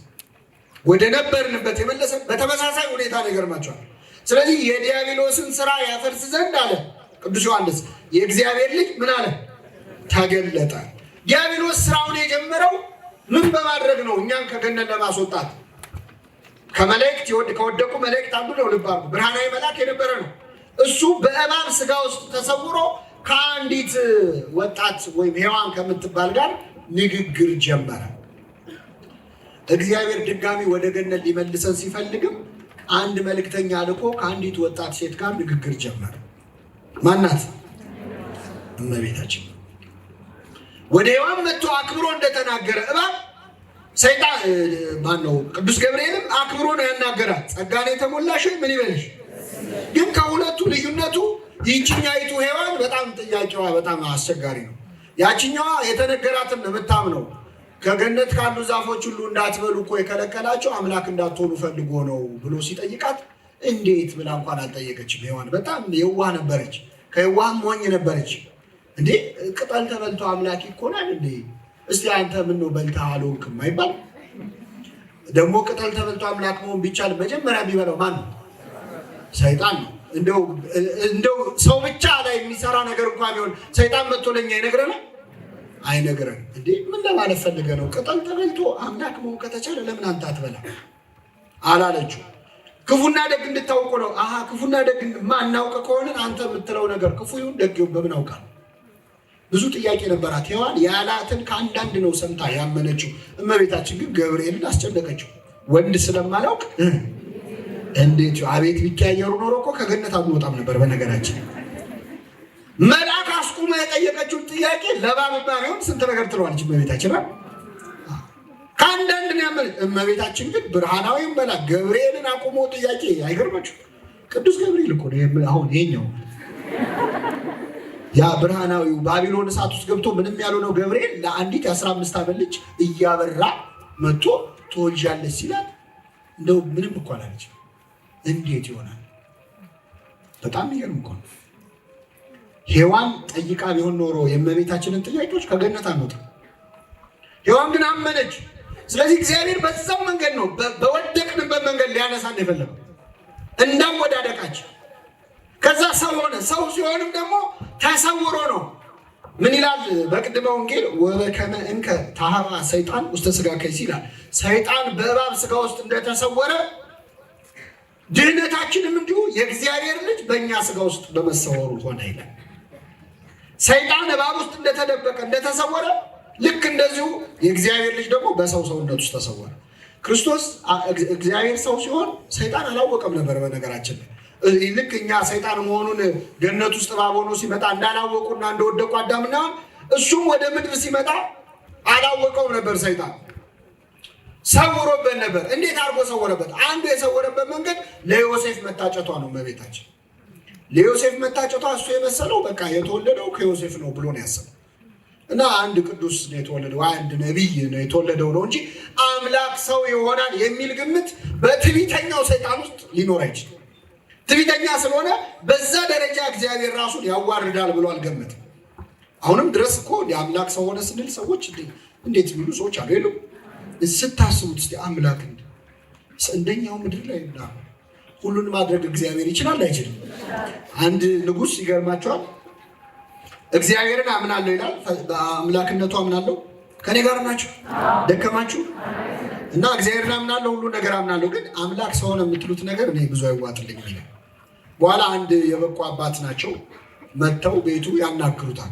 ወደ ነበርንበት የመለሰን በተመሳሳይ ሁኔታ ይገርማቸዋል። ስለዚህ የዲያብሎስን ስራ ያፈርስ ዘንድ አለ ቅዱስ ዮሐንስ የእግዚአብሔር ልጅ ምን አለ? ተገለጠ። ዲያብሎስ ስራውን የጀመረው ምን በማድረግ ነው? እኛን ከገነት ለማስወጣት። ከመላእክት ከወደቁ መላእክት አንዱ ነው። ልብ አድርጉ፣ ብርሃናዊ መልአክ የነበረ ነው። እሱ በእባብ ስጋ ውስጥ ተሰውሮ ከአንዲት ወጣት ወይም ሔዋን ከምትባል ጋር ንግግር ጀመረ። እግዚአብሔር ድጋሚ ወደ ገነት ሊመልሰን ሲፈልግም አንድ መልእክተኛ ልኮ ከአንዲት ወጣት ሴት ጋር ንግግር ጀመረ። ማናት? እመቤታችን። ወደ ሔዋን መጥቶ አክብሮ እንደተናገረ እባብ ሰይጣን ማነው? ቅዱስ ገብርኤልም አክብሮ ነው ያናገራት። ጸጋን የተሞላሽ ምን ይበልሽ። ግን ከሁለቱ ልዩነቱ ይህችኛይቱ ሔዋን በጣም ጥያቄዋ በጣም አስቸጋሪ ነው። ያችኛዋ የተነገራትን ነው የምታምነው። ከገነት ካሉ ዛፎች ሁሉ እንዳትበሉ እኮ የከለከላቸው አምላክ እንዳትሆኑ ፈልጎ ነው ብሎ ሲጠይቃት እንዴት ብላ እንኳን አልጠየቀችም። ሔዋን በጣም የዋህ ነበረች፣ ከየዋህም ሞኝ ነበረች። እንዴ ቅጠል ተበልቶ አምላክ ይኮናል እንዴ? እስቲ አንተ ምን ነው በልታ አልሆንክም አይባል? ደግሞ ቅጠል ተበልቶ አምላክ መሆን ቢቻል መጀመሪያ የሚበላው ማን ነው? ሰይጣን ነው። እንደው ሰው ብቻ ላይ የሚሰራ ነገር እንኳን ቢሆን ሰይጣን መጥቶ ለኛ ይነግረናል? አይነግረን። እንዴ ምን ለማለት ፈልገ ነው? ቅጠል ተበልቶ አምላክ መሆን ከተቻለ ለምን አንተ አትበላ አላለችው። ክፉና ደግ እንድታውቁ ነው። አሃ ክፉና ደግ ማናውቅ ከሆነ አንተ የምትለው ነገር ክፉ ይሁን ደግ ይሁን በምን አውቃለሁ? ብዙ ጥያቄ ነበራት ሔዋን። ያላትን ከአንዳንድ ነው ሰምታ ያመነችው። እመቤታችን ግን ገብርኤልን አስጨነቀችው። ወንድ ስለማላውቅ እንዴት አቤት ቢቀያየሩ ኖሮ እኮ ከገነት አንወጣም ነበር። በነገራችን መልአክ አስቁማ የጠየቀችውን ጥያቄ ለእባብ ቢሆን ስንት ነገር ትለዋለች እመቤታችን። ከአንዳንድ ነው ያመነች። እመቤታችን ግን ብርሃናዊም መልአክ ገብርኤልን አቁሞ ጥያቄ አይገርማችሁ? ቅዱስ ገብርኤል እኮ ነው አሁን ይሄኛው ያ ብርሃናዊው ባቢሎን እሳት ውስጥ ገብቶ ምንም ያልሆነው ገብርኤል ለአንዲት የ15 ዓመት ልጅ እያበራ መጥቶ ትወልጃለች ሲላት እንደው ምንም እኮ አላለች። እንዴት ይሆናል? በጣም ይገርም እኮ ነው። ሔዋን ጠይቃ ቢሆን ኖሮ የእመቤታችንን ጥያቄዎች ከገነት አንወጣም። ሔዋን ግን አመነች። ስለዚህ እግዚአብሔር በዛው መንገድ ነው በወደቅንበት መንገድ ሊያነሳን የፈለገው እንዳወዳደቃችን። ከዛ ሰው ሆነ። ሰው ሲሆንም ደግሞ ተሰውሮ ነው። ምን ይላል በቅድመ ወንጌል? ወበከመ እንከ ታሃባ ሰይጣን ውስተ ሥጋ ከይሲ ይላል። ሰይጣን በእባብ ስጋ ውስጥ እንደተሰወረ ድህነታችንም እንዲሁ የእግዚአብሔር ልጅ በእኛ ስጋ ውስጥ በመሰወሩ ሆነ ይላል። ሰይጣን እባብ ውስጥ እንደተደበቀ እንደተሰወረ ልክ እንደዚሁ የእግዚአብሔር ልጅ ደግሞ በሰው ሰውነት ውስጥ ተሰወረ። ክርስቶስ እግዚአብሔር ሰው ሲሆን ሰይጣን አላወቀም ነበር። በነገራችን ልክ እኛ ሰይጣን መሆኑን ገነት ውስጥ እባብ ሆኖ ሲመጣ እንዳላወቁና እንደወደቁ አዳምና እሱም ወደ ምድር ሲመጣ አላወቀውም ነበር። ሰይጣን ሰውሮበት ነበር። እንዴት አድርጎ ሰወረበት? አንዱ የሰወረበት መንገድ ለዮሴፍ መታጨቷ ነው። እመቤታችን ለዮሴፍ መታጨቷ እሱ የመሰለው በቃ የተወለደው ከዮሴፍ ነው ብሎ ነው ያሰበው። እና አንድ ቅዱስ ነው የተወለደው፣ አንድ ነቢይ ነው የተወለደው ነው እንጂ አምላክ ሰው ይሆናል የሚል ግምት በትዕቢተኛው ሰይጣን ውስጥ ሊኖር አይችልም። ትዕቢተኛ ስለሆነ በዛ ደረጃ እግዚአብሔር ራሱን ያዋርዳል ብሎ አልገመትም። አሁንም ድረስ እኮ የአምላክ ሰው ሆነ ስንል ሰዎች እንዴት የሚሉ ሰዎች አሉ የሉም? ስታስቡት እስቲ አምላክ እንደኛው ምድር ላይ ሁሉን ማድረግ እግዚአብሔር ይችላል አይችልም? አንድ ንጉሥ ይገርማቸዋል። እግዚአብሔርን አምናለሁ ይላል፣ በአምላክነቱ አምናለሁ። ከኔ ጋር ናችሁ? ደከማችሁ? እና እግዚአብሔርን አምናለሁ፣ ሁሉ ነገር አምናለሁ፣ ግን አምላክ ሰው ነው የምትሉት ነገር እኔ ብዙ አይዋጥልኝም ይላል። በኋላ አንድ የበቁ አባት ናቸው መጥተው ቤቱ ያናግሩታል።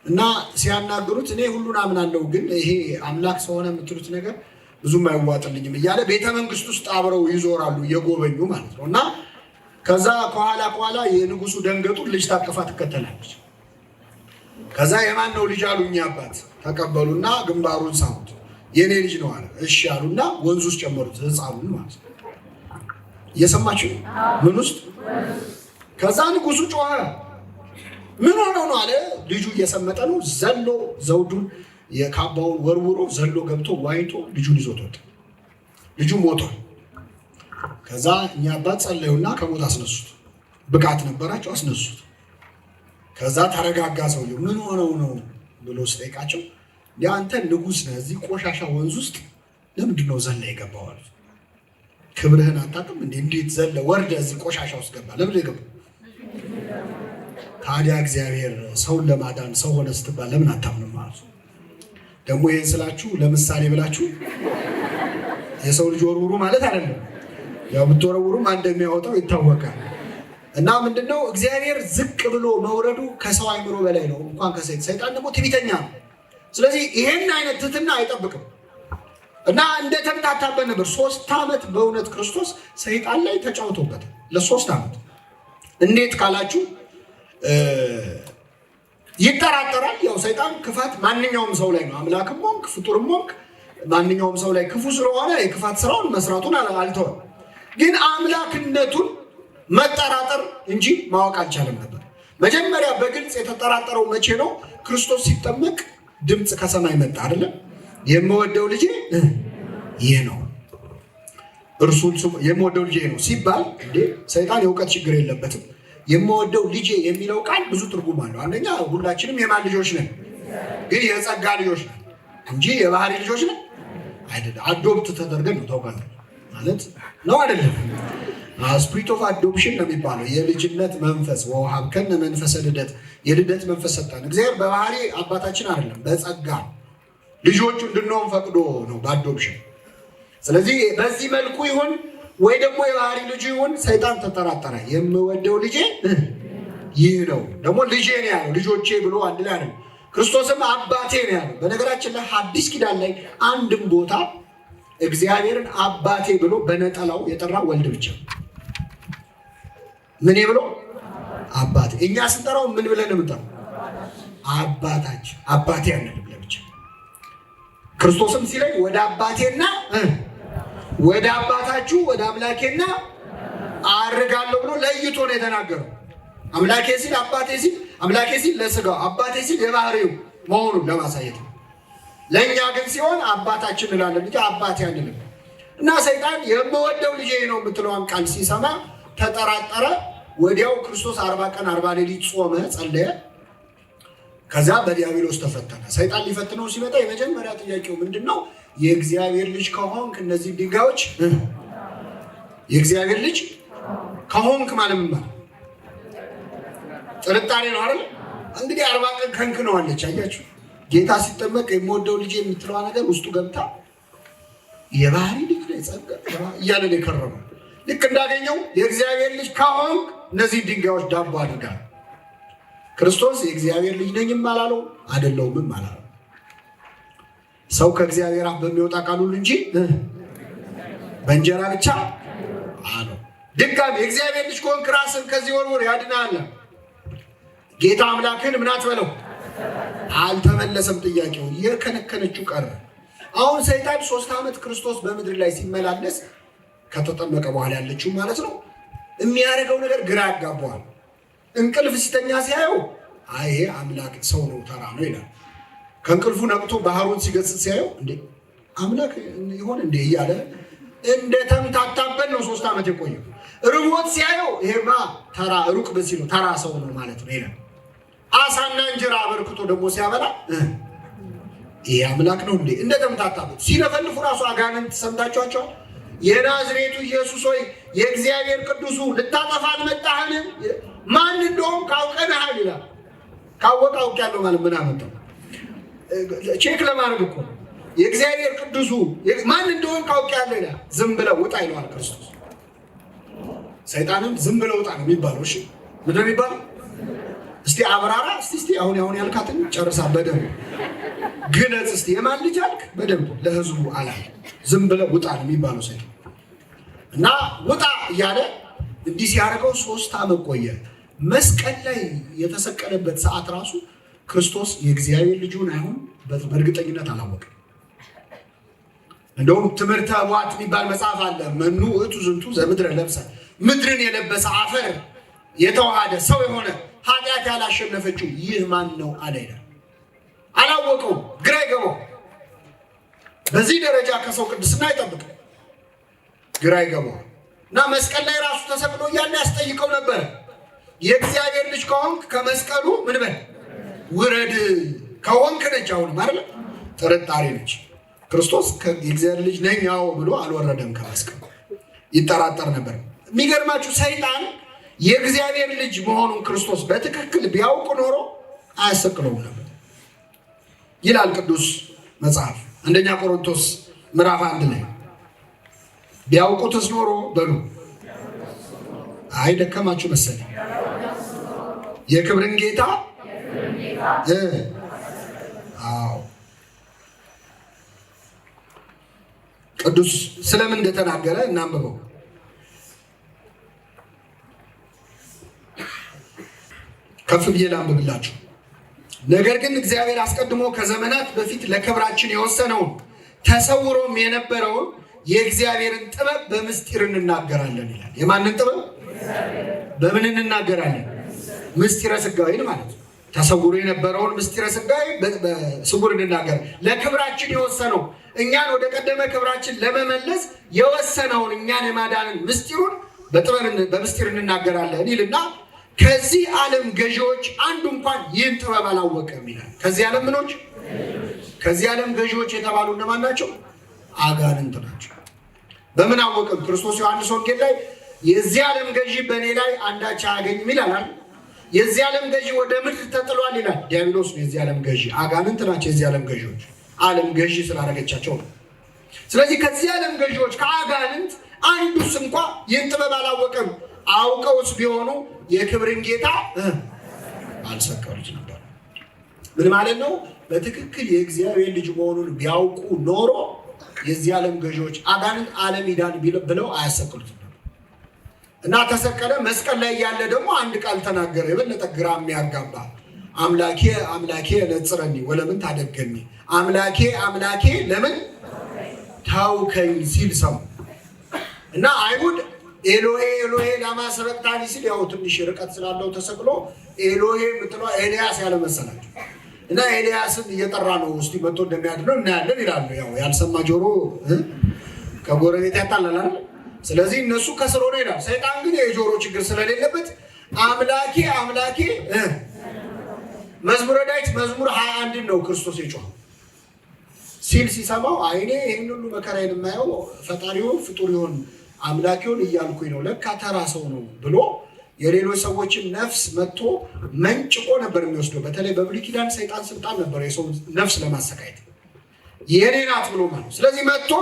እና ሲያናግሩት እኔ ሁሉን አምናለሁ፣ ግን ይሄ አምላክ ሰው ሆነ የምትሉት ነገር ብዙም አይዋጥልኝም እያለ ቤተ መንግስት ውስጥ አብረው ይዞራሉ እየጎበኙ ማለት ነው። እና ከዛ ከኋላ የንጉሱ ደንገጡ ልጅ ታቀፋ ትከተላለች። ከዛ የማን ነው ልጅ አሉኝ አባት። ተቀበሉና ግንባሩን ሳሙት። የኔ ልጅ ነው አለ። እሺ አሉና ወንዝ ውስጥ ጨመሩት ህፃኑን ማለት ነው። እየሰማችሁ ምን ውስጥ? ከዛ ንጉሱ ጮኸ። ምን ሆነው ነው አለ። ልጁ እየሰመጠ ነው። ዘሎ ዘውዱን የካባውን ወርውሮ ዘሎ ገብቶ ዋይቶ ልጁን ይዞት ወጣ። ልጁ ሞቷል። ከዛ እኛ አባት ጸለዩና ከሞት አስነሱት። ብቃት ነበራቸው፣ አስነሱት። ከዛ ተረጋጋ ሰውየው። ምን ሆነው ነው ብሎ ሲጠይቃቸው አንተ ንጉስ ነህ፣ እዚህ ቆሻሻ ወንዝ ውስጥ ለምንድን ነው ዘለ የገባው አሉት። ክብርህን አታውቅም እንዴ? እንዴት ዘለ ወርደ እዚህ ቆሻሻ ውስጥ ገባ? ለምን ገባ? ታዲያ እግዚአብሔር ሰውን ለማዳን ሰው ሆነ ስትባል ለምን አታምንም ማለት ነው። ደግሞ ይሄን ስላችሁ ለምሳሌ ብላችሁ የሰው ልጅ ወርውሩ ማለት አይደለም። ያው ብትወረውሩም አንድ እንደሚያወጣው ይታወቃል። እና ምንድነው እግዚአብሔር ዝቅ ብሎ መውረዱ ከሰው አይምሮ በላይ ነው፣ እንኳን ከሰይጣን ደግሞ ትዕቢተኛ ነው። ስለዚህ ይሄን አይነት ትህትና አይጠብቅም። እና እንደተምታታበት ነበር 3 ዓመት በእውነት ክርስቶስ ሰይጣን ላይ ተጫውቶበታል። ለ3 ዓመት እንዴት ካላችሁ ይጠራጠራል። ያው ሰይጣን ክፋት ማንኛውም ሰው ላይ ነው። አምላክም ሆንክ ፍጡርም ሆንክ ማንኛውም ሰው ላይ ክፉ ስለሆነ የክፋት ስራውን መስራቱን አልተወም። ግን አምላክነቱን መጠራጠር እንጂ ማወቅ አልቻለም ነበር። መጀመሪያ በግልጽ የተጠራጠረው መቼ ነው? ክርስቶስ ሲጠመቅ ድምፅ ከሰማይ መጣ አይደለም? የምወደው ልጄ ይህ ነው፣ እርሱን የምወደው ልጄ ነው ሲባል እንዴ ሰይጣን የእውቀት ችግር የለበትም። የምወደው ልጄ የሚለው ቃል ብዙ ትርጉም አለው። አንደኛ ሁላችንም የማን ልጆች ነን? ግን የጸጋ ልጆች ነን እንጂ የባህሪ ልጆች ነን አይደለም። አዶፕት ተደርገን ነው ታውቃለህ ማለት ነው አይደለም? ስፒሪት ኦፍ አዶፕሽን ነው የሚባለው። የልጅነት መንፈስ ወሀብከነ መንፈሰ ልደት፣ የልደት መንፈስ ሰጠን። እግዚአብሔር በባህሪ አባታችን አይደለም፣ በጸጋ ልጆቹ እንድንሆን ፈቅዶ ነው በአዶፕሽን። ስለዚህ በዚህ መልኩ ይሁን ወይ ደግሞ የባህሪ ልጅ ይሁን ሰይጣን ተጠራጠረ። የምወደው ልጄ ይህ ነው። ደግሞ ልጄ ነው ያለው፣ ልጆቼ ብሎ አንድ ላይ ነው። ክርስቶስም አባቴ ነው ያለው። በነገራችን ላይ አዲስ ኪዳን ላይ አንድም ቦታ እግዚአብሔርን አባቴ ብሎ በነጠላው የጠራ ወልድ ብቻ። ምን ብሎ አባቴ። እኛ ስንጠራው ምን ብለን የምንጠራው? አባታችን፣ አባቴ አንልም ለብቻ። ክርስቶስም ሲለኝ ወደ አባቴና ወደ አባታችሁ ወደ አምላኬና አርጋለሁ ብሎ ለይቶ ነው የተናገረው። አምላኬ ሲል አባቴ ሲል፣ አምላኬ ሲል ለስጋው፣ አባቴ ሲል የባህሪው መሆኑን ለማሳየት ነው። ለእኛ ግን ሲሆን አባታችን እንላለን እንጂ አባቴ አንልም። እና ሰይጣን የምወደው ልጄ ነው የምትለዋን ቃል ሲሰማ ተጠራጠረ። ወዲያው ክርስቶስ 40 ቀን 40 ሌሊት ጾመ፣ ጸለየ። ከዛ በዲያብሎስ ተፈተነ። ሰይጣን ሊፈትነው ሲመጣ የመጀመሪያ ጥያቄው ምንድነው? የእግዚአብሔር ልጅ ከሆንክ እነዚህ ድንጋዮች የእግዚአብሔር ልጅ ከሆንክ ማለት ምን ማለት? ጥርጣሬ ነው አይደል? እንግዲህ 40 ቀን ከንክነዋለች። አያችሁ ጌታ ሲጠመቅ የምወደው ልጅ የምትለዋ ነገር ውስጡ ገብታ የባህሪ ልጅ ላይ ጸጋ እያለ ነው የከረመው። ልክ እንዳገኘው የእግዚአብሔር ልጅ ከሆንክ እነዚህ ድንጋዮች ዳቦ አድርጋል። ክርስቶስ የእግዚአብሔር ልጅ ነኝም አላለው፣ አይደለሁምም አላለው። ሰው ከእግዚአብሔር አፍ በሚወጣ ቃል ሁሉ እንጂ በእንጀራ ብቻ አለው። ድጋሚ የእግዚአብሔር ልጅ ከሆንክ ራስን ከዚህ ወርውር ያድናል። ጌታ አምላክን ምን አትበለው። አልተመለሰም ጥያቄው፣ የከነከነችው ቀረ። አሁን ሰይጣን 3 ዓመት ክርስቶስ በምድር ላይ ሲመላለስ ከተጠመቀ በኋላ ያለችው ማለት ነው የሚያደርገው ነገር ግራ ያጋባዋል። እንቅልፍ ሲተኛ ሲያየው አይ አምላክ ሰው ነው ተራ ነው ይላል። ከእንቅልፉ ነቅቶ ባህሩን ሲገስጽ ሲያየው እንዴ አምላክ ይሆን እንዴ እያለ እንደተምታታበት ነው 3 ዓመት የቆየው። ርቦት ሲያየው ይሄማ ተራ ሩቅ በዚህ ነው ተራ ሰው ነው ማለት ነው ይላል። አሳና እንጀራ አበርክቶ ደግሞ ሲያበላ ይሄ አምላክ ነው እንዴ እንደተምታታበት። ሲለፈልፉ ራሱ አጋንንት ሰምታችኋቸው የናዝሬቱ ኢየሱስ ሆይ የእግዚአብሔር ቅዱሱ ልታጠፋን መጣህን? ማን እንደሆን ካውቀናል ይላል። ካወቀ አውቄያለሁ ማለት ምን አመጣው? ቼክ ለማድረግ እኮ የእግዚአብሔር ቅዱሱ ማን እንደሆን ካውቄያለሁ ይላል። ዝም ብለው ውጣ ይለዋል ክርስቶስ። ሰይጣንም ዝም ብለው ውጣ ነው የሚባለው። እሺ ምንድን ነው የሚባለው? እስቲ አብራራ እስቲ አሁን ያልካትን ጨርሳ በደንብ ግለጽ እስቲ። የማን ልጅ አልክ? በደንብ ለህዝቡ አላል። ዝም ብለው ውጣ ነው የሚባለው ሰይጣን። እና ውጣ እያለ እንዲህ ሲያደርገው 3 ዓመት ቆየ። መስቀል ላይ የተሰቀለበት ሰዓት ራሱ ክርስቶስ የእግዚአብሔር ልጁን አይሁን በእርግጠኝነት አላወቅም። እንደውም ትምህርተ ኅቡዓት የሚባል መጽሐፍ አለ። መኑ ውእቱ ዝንቱ ዘምድረ ለብሰ፣ ምድርን የለበሰ አፈር የተዋሃደ ሰው የሆነ ኃጢአት ያላሸነፈችው ይህ ማን ነው አለ ይላል። አላወቀውም፣ ግራ ይገባው። በዚህ ደረጃ ከሰው ቅድስና አይጠብቅ፣ ግራ ይገባው እና መስቀል ላይ ራሱ ተሰቅሎ እያለ ያስጠይቀው ነበር። የእግዚአብሔር ልጅ ከሆንክ ከመስቀሉ ምን በል ውረድ። ከሆንክ ነች አሁን ማለት ጥርጣሬ ነች። ክርስቶስ የእግዚአብሔር ልጅ ነኝ ያው ብሎ አልወረደም ከመስቀሉ፣ ይጠራጠር ነበር። የሚገርማችሁ ሰይጣን የእግዚአብሔር ልጅ መሆኑን ክርስቶስ በትክክል ቢያውቅ ኖሮ አያሰቅለውም ነበር ይላል ቅዱስ መጽሐፍ አንደኛ ቆሮንቶስ ምዕራፍ 1 ላይ። ቢያውቁትስ ኖሮ በሉ አይ ደከማችሁ መሰለኝ የክብርን ጌታ አዎ ቅዱስ ስለምን እንደተናገረ እናንብበው። ከፍ ብዬ ላንብብላችሁ። ነገር ግን እግዚአብሔር አስቀድሞ ከዘመናት በፊት ለክብራችን የወሰነውን ተሰውሮም የነበረውን የእግዚአብሔርን ጥበብ በምስጢር እንናገራለን ይላል። የማንን ጥበብ? በምን እንናገራለን? ምስጢረ ሥጋዌን ማለት ነው። ተሰውሮ የነበረውን ምስጢረ ሥጋዌ በስውር እንናገራለን። ለክብራችን የወሰነው እኛን ወደ ቀደመ ክብራችን ለመመለስ የወሰነውን እኛን የማዳንን ምስጢሩን በምስጢር እንናገራለን ይልና ከዚህ ዓለም ገዢዎች አንዱ እንኳን ይህን ጥበብ አላወቀም ይላል። ከዚህ ዓለም ምኖች? ከዚህ ዓለም ገዢዎች የተባሉ እነማን ናቸው? አጋንንት ናቸው። በምን አወቅም? ክርስቶስ ዮሐንስ ወንጌል ላይ የዚህ ዓለም ገዢ በእኔ ላይ አንዳች አያገኝም ይላል። የዚህ ዓለም ገዢ ወደ ምድር ተጥሏል ይላል። ዲያብሎስ ነው የዚህ ዓለም ገዢ። አጋንንት ናቸው የዚህ ዓለም ገዢዎች። ዓለም ገዢ ስላደረገቻቸው ነው። ስለዚህ ከዚህ ዓለም ገዢዎች ከአጋንንት አንዱስ እንኳ ይህን ጥበብ አላወቀም። አውቀውስ ቢሆኑ የክብርን ጌታ አልሰቀሉት ነበር። ምን ማለት ነው? በትክክል የእግዚአብሔር ልጅ መሆኑን ቢያውቁ ኖሮ የዚህ ዓለም ገዢዎች አጋንንት ዓለም ይዳን ብለው አያሰቅሉትም ነበር። እና ተሰቀለ። መስቀል ላይ ያለ ደግሞ አንድ ቃል ተናገረ፣ የበለጠ ግራ የሚያጋባ አምላኬ አምላኬ ነጽረኒ ወለምን ታደገኒ፣ አምላኬ አምላኬ ለምን ታውከኝ ሲል ሰሙ እና አይሁድ ኤሎሄ ኤሎሄ ላማ ሰበቅታኒ ሲል ያው ትንሽ ርቀት ስላለው ተሰቅሎ ኤሎሄ ምትለው ኤልያስ ያለ መሰላቸው እና ኤልያስን እየጠራ ነው እስቲ መጥቶ እንደሚያድነው እናያለን ይላሉ። ያው ያልሰማ ጆሮ ከጎረቤት ያጣላል አይደል? ስለዚህ እነሱ ከስሮ ነው ይላል። ሰይጣን ግን የጆሮ ችግር ስለሌለበት አምላኬ አምላኬ መዝሙረ ዳዊት መዝሙር 21 ነው ክርስቶስ የጮኸው ሲል ሲሰማው አይኔ ይህን ሁሉ መከራዬን የማየው ፈጣሪውን ፍጡር ይሆን አምላኪውን እያልኩኝ ነው፣ ለካ ተራ ሰው ነው ብሎ የሌሎች ሰዎችን ነፍስ መጥቶ መንጭቆ ነበር የሚወስደው። በተለይ በብሉይ ኪዳን ሰይጣን ስልጣን ነበር የሰው ነፍስ ለማሰቃየት የኔ ናት ብሎ ማለት። ስለዚህ መጥቶ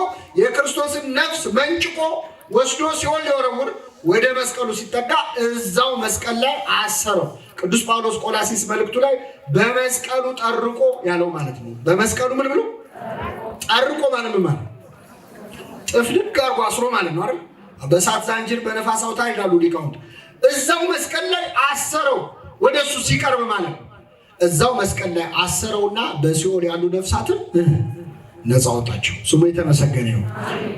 የክርስቶስን ነፍስ መንጭቆ ወስዶ ሲሆን ሊወረውር ወደ መስቀሉ ሲጠጋ እዛው መስቀል ላይ አሰረው። ቅዱስ ጳውሎስ ቆላሲስ መልእክቱ ላይ በመስቀሉ ጠርቆ ያለው ማለት ነው። በመስቀሉ ምን ብሎ ጠርቆ ማለት ነው? ማለት ጥፍልቅ አርጎ አስሮ ማለት ነው አይደል? በእሳት ዛንጅር በነፋስ አውታር ይላሉ ሊቃውንት። እዛው መስቀል ላይ አሰረው ወደሱ ሲቀርብ ማለት ነው። እዛው መስቀል ላይ አሰረውና በሲኦል ያሉ ነፍሳትን ነፃ አወጣቸው። ስሙ የተመሰገነ ይሁን።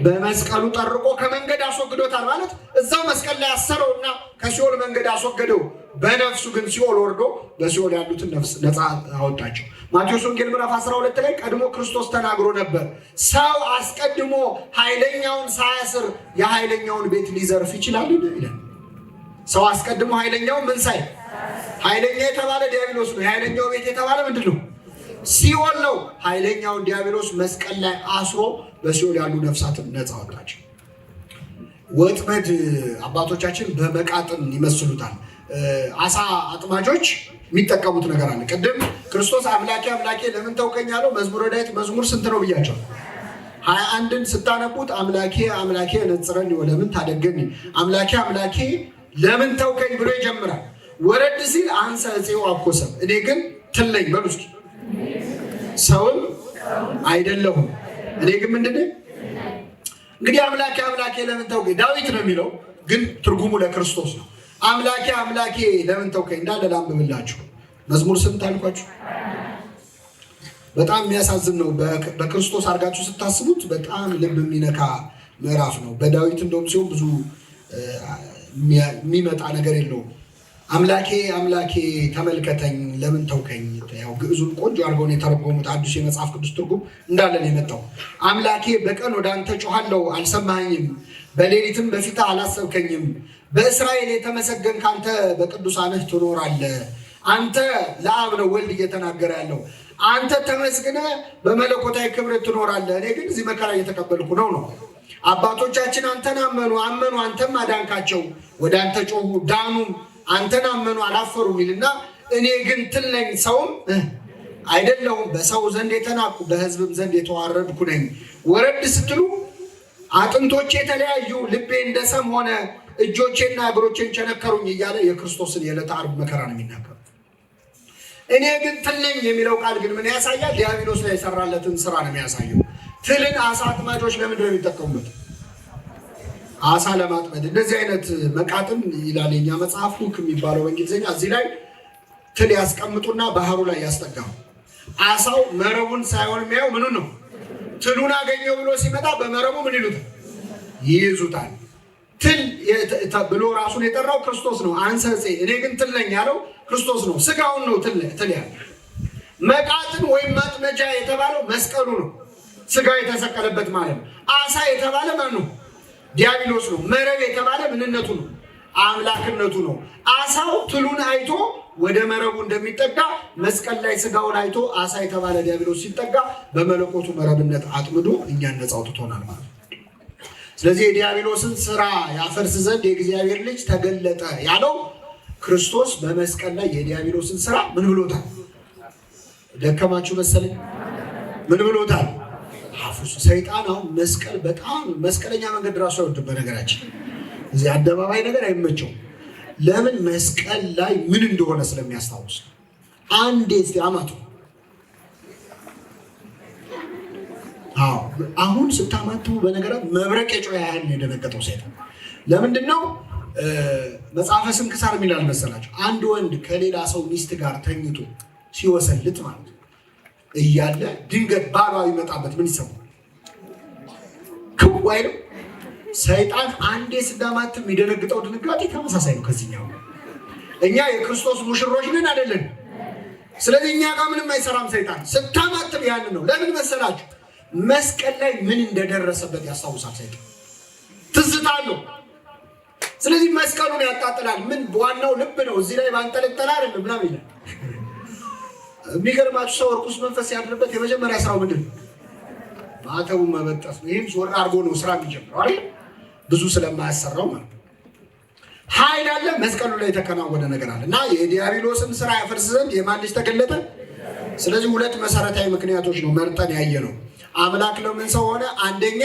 በመስቀሉ ጠርቆ ከመንገድ አስወግዶታል ማለት እዛው መስቀል ላይ አሰረውና ከሲኦል መንገድ አስወገደው። በነፍሱ ግን ሲኦል ወርዶ በሲኦል ያሉትን ነፍስ ነፃ አወጣቸው። ማቴዎስ ወንጌል ምዕራፍ 12 ላይ ቀድሞ ክርስቶስ ተናግሮ ነበር። ሰው አስቀድሞ ኃይለኛውን ሳያስር የኃይለኛውን ቤት ሊዘርፍ ይችላል ይላል። ሰው አስቀድሞ ኃይለኛውን ምን ሳይ ኃይለኛ የተባለ ዲያብሎስ ነው። የኃይለኛው ቤት የተባለ ምንድን ነው? ሲኦል ነው። ኃይለኛውን ዲያብሎስ መስቀል ላይ አስሮ በሲኦል ያሉ ነፍሳትን ነፃ አወጣቸው። ወጥመድ አባቶቻችን በመቃጥን ይመስሉታል። አሳ አጥማጆች የሚጠቀሙት ነገር አለ። ቅድም ክርስቶስ አምላኬ አምላኬ ለምን ተውከኝ ያለው መዝሙረ ዳዊት መዝሙር ስንት ነው ብያቸው? 21ን ስታነቡት አምላኬ አምላኬ ነጽረኒ ወለምን ታደገኒ፣ አምላኬ አምላኬ ለምን ተውከኝ ብሎ ይጀምራል። ወረድ ሲል አንሰ እፄው አኮሰም፣ እኔ ግን ትለኝ በሉ እስኪ ሰውም አይደለሁም እኔ ግን ምንድን ነኝ? እንግዲህ አምላኬ አምላኬ ለምን ተውከኝ ዳዊት ነው የሚለው፣ ግን ትርጉሙ ለክርስቶስ ነው። አምላኬ አምላኬ ለምን ተውከኝ እንዳለ ላንብብላችሁ። መዝሙር ስንት አልኳችሁ? በጣም የሚያሳዝን ነው። በክርስቶስ አድርጋችሁ ስታስቡት በጣም ልብ የሚነካ ምዕራፍ ነው። በዳዊት እንደውም ሲሆን ብዙ የሚመጣ ነገር የለውም። አምላኬ አምላኬ ተመልከተኝ ለምን ተውከኝ። ያው ግዕዙን ቆንጆ አድርገው ነው የተረጎሙት። አዲሱ የመጽሐፍ ቅዱስ ትርጉም እንዳለን የመጣው አምላኬ በቀን ወደ አንተ ጮኻለሁ አልሰማኸኝም፣ በሌሊትም በፊትህ አላሰብከኝም። በእስራኤል የተመሰገንክ አንተ በቅዱሳንህ ትኖራለህ። አንተ ለአብ ነው ወልድ እየተናገረ ያለው። አንተ ተመስግነህ በመለኮታዊ ክብር ትኖራለህ። እኔ ግን እዚህ መከራ እየተቀበልኩ ነው። አባቶቻችን አንተን አመኑ አንተም አዳንካቸው። ወደ አንተ ጮሁ ዳኑም፣ አንተን አመኑ አላፈሩም ይልና እኔ ግን ትል ነኝ ሰውም አይደለሁም፣ በሰው ዘንድ የተናቁ በሕዝብም ዘንድ የተዋረድኩ ነኝ። ወረድ ስትሉ አጥንቶቼ የተለያዩ፣ ልቤ እንደ ሰም ሆነ፣ እጆቼና እግሮቼን ቸነከሩኝ እያለ የክርስቶስን የዕለተ ዓርብ መከራ ነው የሚናገረው። እኔ ግን ትል ነኝ የሚለው ቃል ግን ምን ያሳያል? ዲያብሎስ ላይ የሰራለትን ስራ ነው የሚያሳየው። ትልን አሳ አጥማጆች ለምንድን ነው የሚጠቀሙበት? አሳ ለማጥመድ። እንደዚህ አይነት መቃጥን ይላል የኛ መጽሐፍ ሁክ የሚባለው በእንግሊዝኛ። እዚህ ላይ ትል ያስቀምጡና ባህሩ ላይ ያስጠጋሙ። አሳው መረቡን ሳይሆን የሚያየው ምኑን ነው? ትሉን አገኘው ብሎ ሲመጣ በመረቡ ምን ይሉታል? ይይዙታል። ትል ብሎ ራሱን የጠራው ክርስቶስ ነው። አንሰጼ እኔ ግን ትል ነኝ ያለው ክርስቶስ ነው። ስጋውን ነው ትል ያለ። መቃጥን ወይም ማጥመጃ የተባለው መስቀሉ ነው፣ ስጋው የተሰቀለበት ማለት ነው። አሳ የተባለ ማን ነው? ዲያብሎስ ነው። መረብ የተባለ ምንነቱ ነው? አምላክነቱ ነው። አሳው ትሉን አይቶ ወደ መረቡ እንደሚጠጋ መስቀል ላይ ስጋውን አይቶ አሳ የተባለ ዲያብሎስ ሲጠጋ በመለኮቱ መረብነት አጥምዶ እኛን ነፃ አውጥቶናል ማለት ነው። ስለዚህ የዲያብሎስን ስራ ያፈርስ ዘንድ የእግዚአብሔር ልጅ ተገለጠ ያለው ክርስቶስ በመስቀል ላይ የዲያብሎስን ስራ ምን ብሎታል? ደከማችሁ መሰለኝ። ምን ብሎታል? አፍርሱ። ሰይጣን አሁን መስቀል በጣም መስቀለኛ መንገድ ራሱ አይወድም። በነገራችን እዚህ አደባባይ ነገር አይመቸውም። ለምን? መስቀል ላይ ምን እንደሆነ ስለሚያስታውስ። አንዴ እስቲ አማቱ። አሁን ስታማቱ በነገራት መብረቅ የጮኸ ያህል ነው የደነገጠው ሰይጣን። ለምንድን ነው? መጽሐፈ ስንክሳር የሚላል መሰላቸው? አንድ ወንድ ከሌላ ሰው ሚስት ጋር ተኝቶ ሲወሰልት ማለት እያለ ድንገት ባሏ ይመጣበት ምን ይሰማል? ክው አይልም? ሰይጣን አንዴ ስዳማት የሚደነግጠው ድንጋጤ ተመሳሳይ ነው ከዚህኛው። እኛ የክርስቶስ ሙሽሮች ነን አይደለን? ስለዚህ እኛ ጋር ምንም አይሰራም ሰይጣን። ስታማትም ያን ነው። ለምን መሰላችሁ? መስቀል ላይ ምን እንደደረሰበት ያስታውሳል ሰይጣን። ትዝታ አለው። ስለዚህ መስቀሉን ያጣጥላል። ምን ዋናው ልብ ነው። እዚህ ላይ ባንጠለጠላ አይደለም ምናምን ይላል። የሚገርማችሁ ሰው እርኩስ መንፈስ ያድርበት የመጀመሪያ ስራው ምንድን ነው? ማተቡን መበጠስ ነው። ይህም ዞር አድርጎ ነው ስራ የሚጀምረው አይደል? ብዙ ስለማያሰራው ማለት ነው። ኃይል አለ። መስቀሉ ላይ የተከናወነ ነገር አለ እና የዲያብሎስን ስራ ያፈርስ ዘንድ የማን ልጅ ተገለጠ? ስለዚህ ሁለት መሰረታዊ ምክንያቶች ነው መርጠን ያየ ነው። አምላክ ለምን ሰው ሆነ? አንደኛ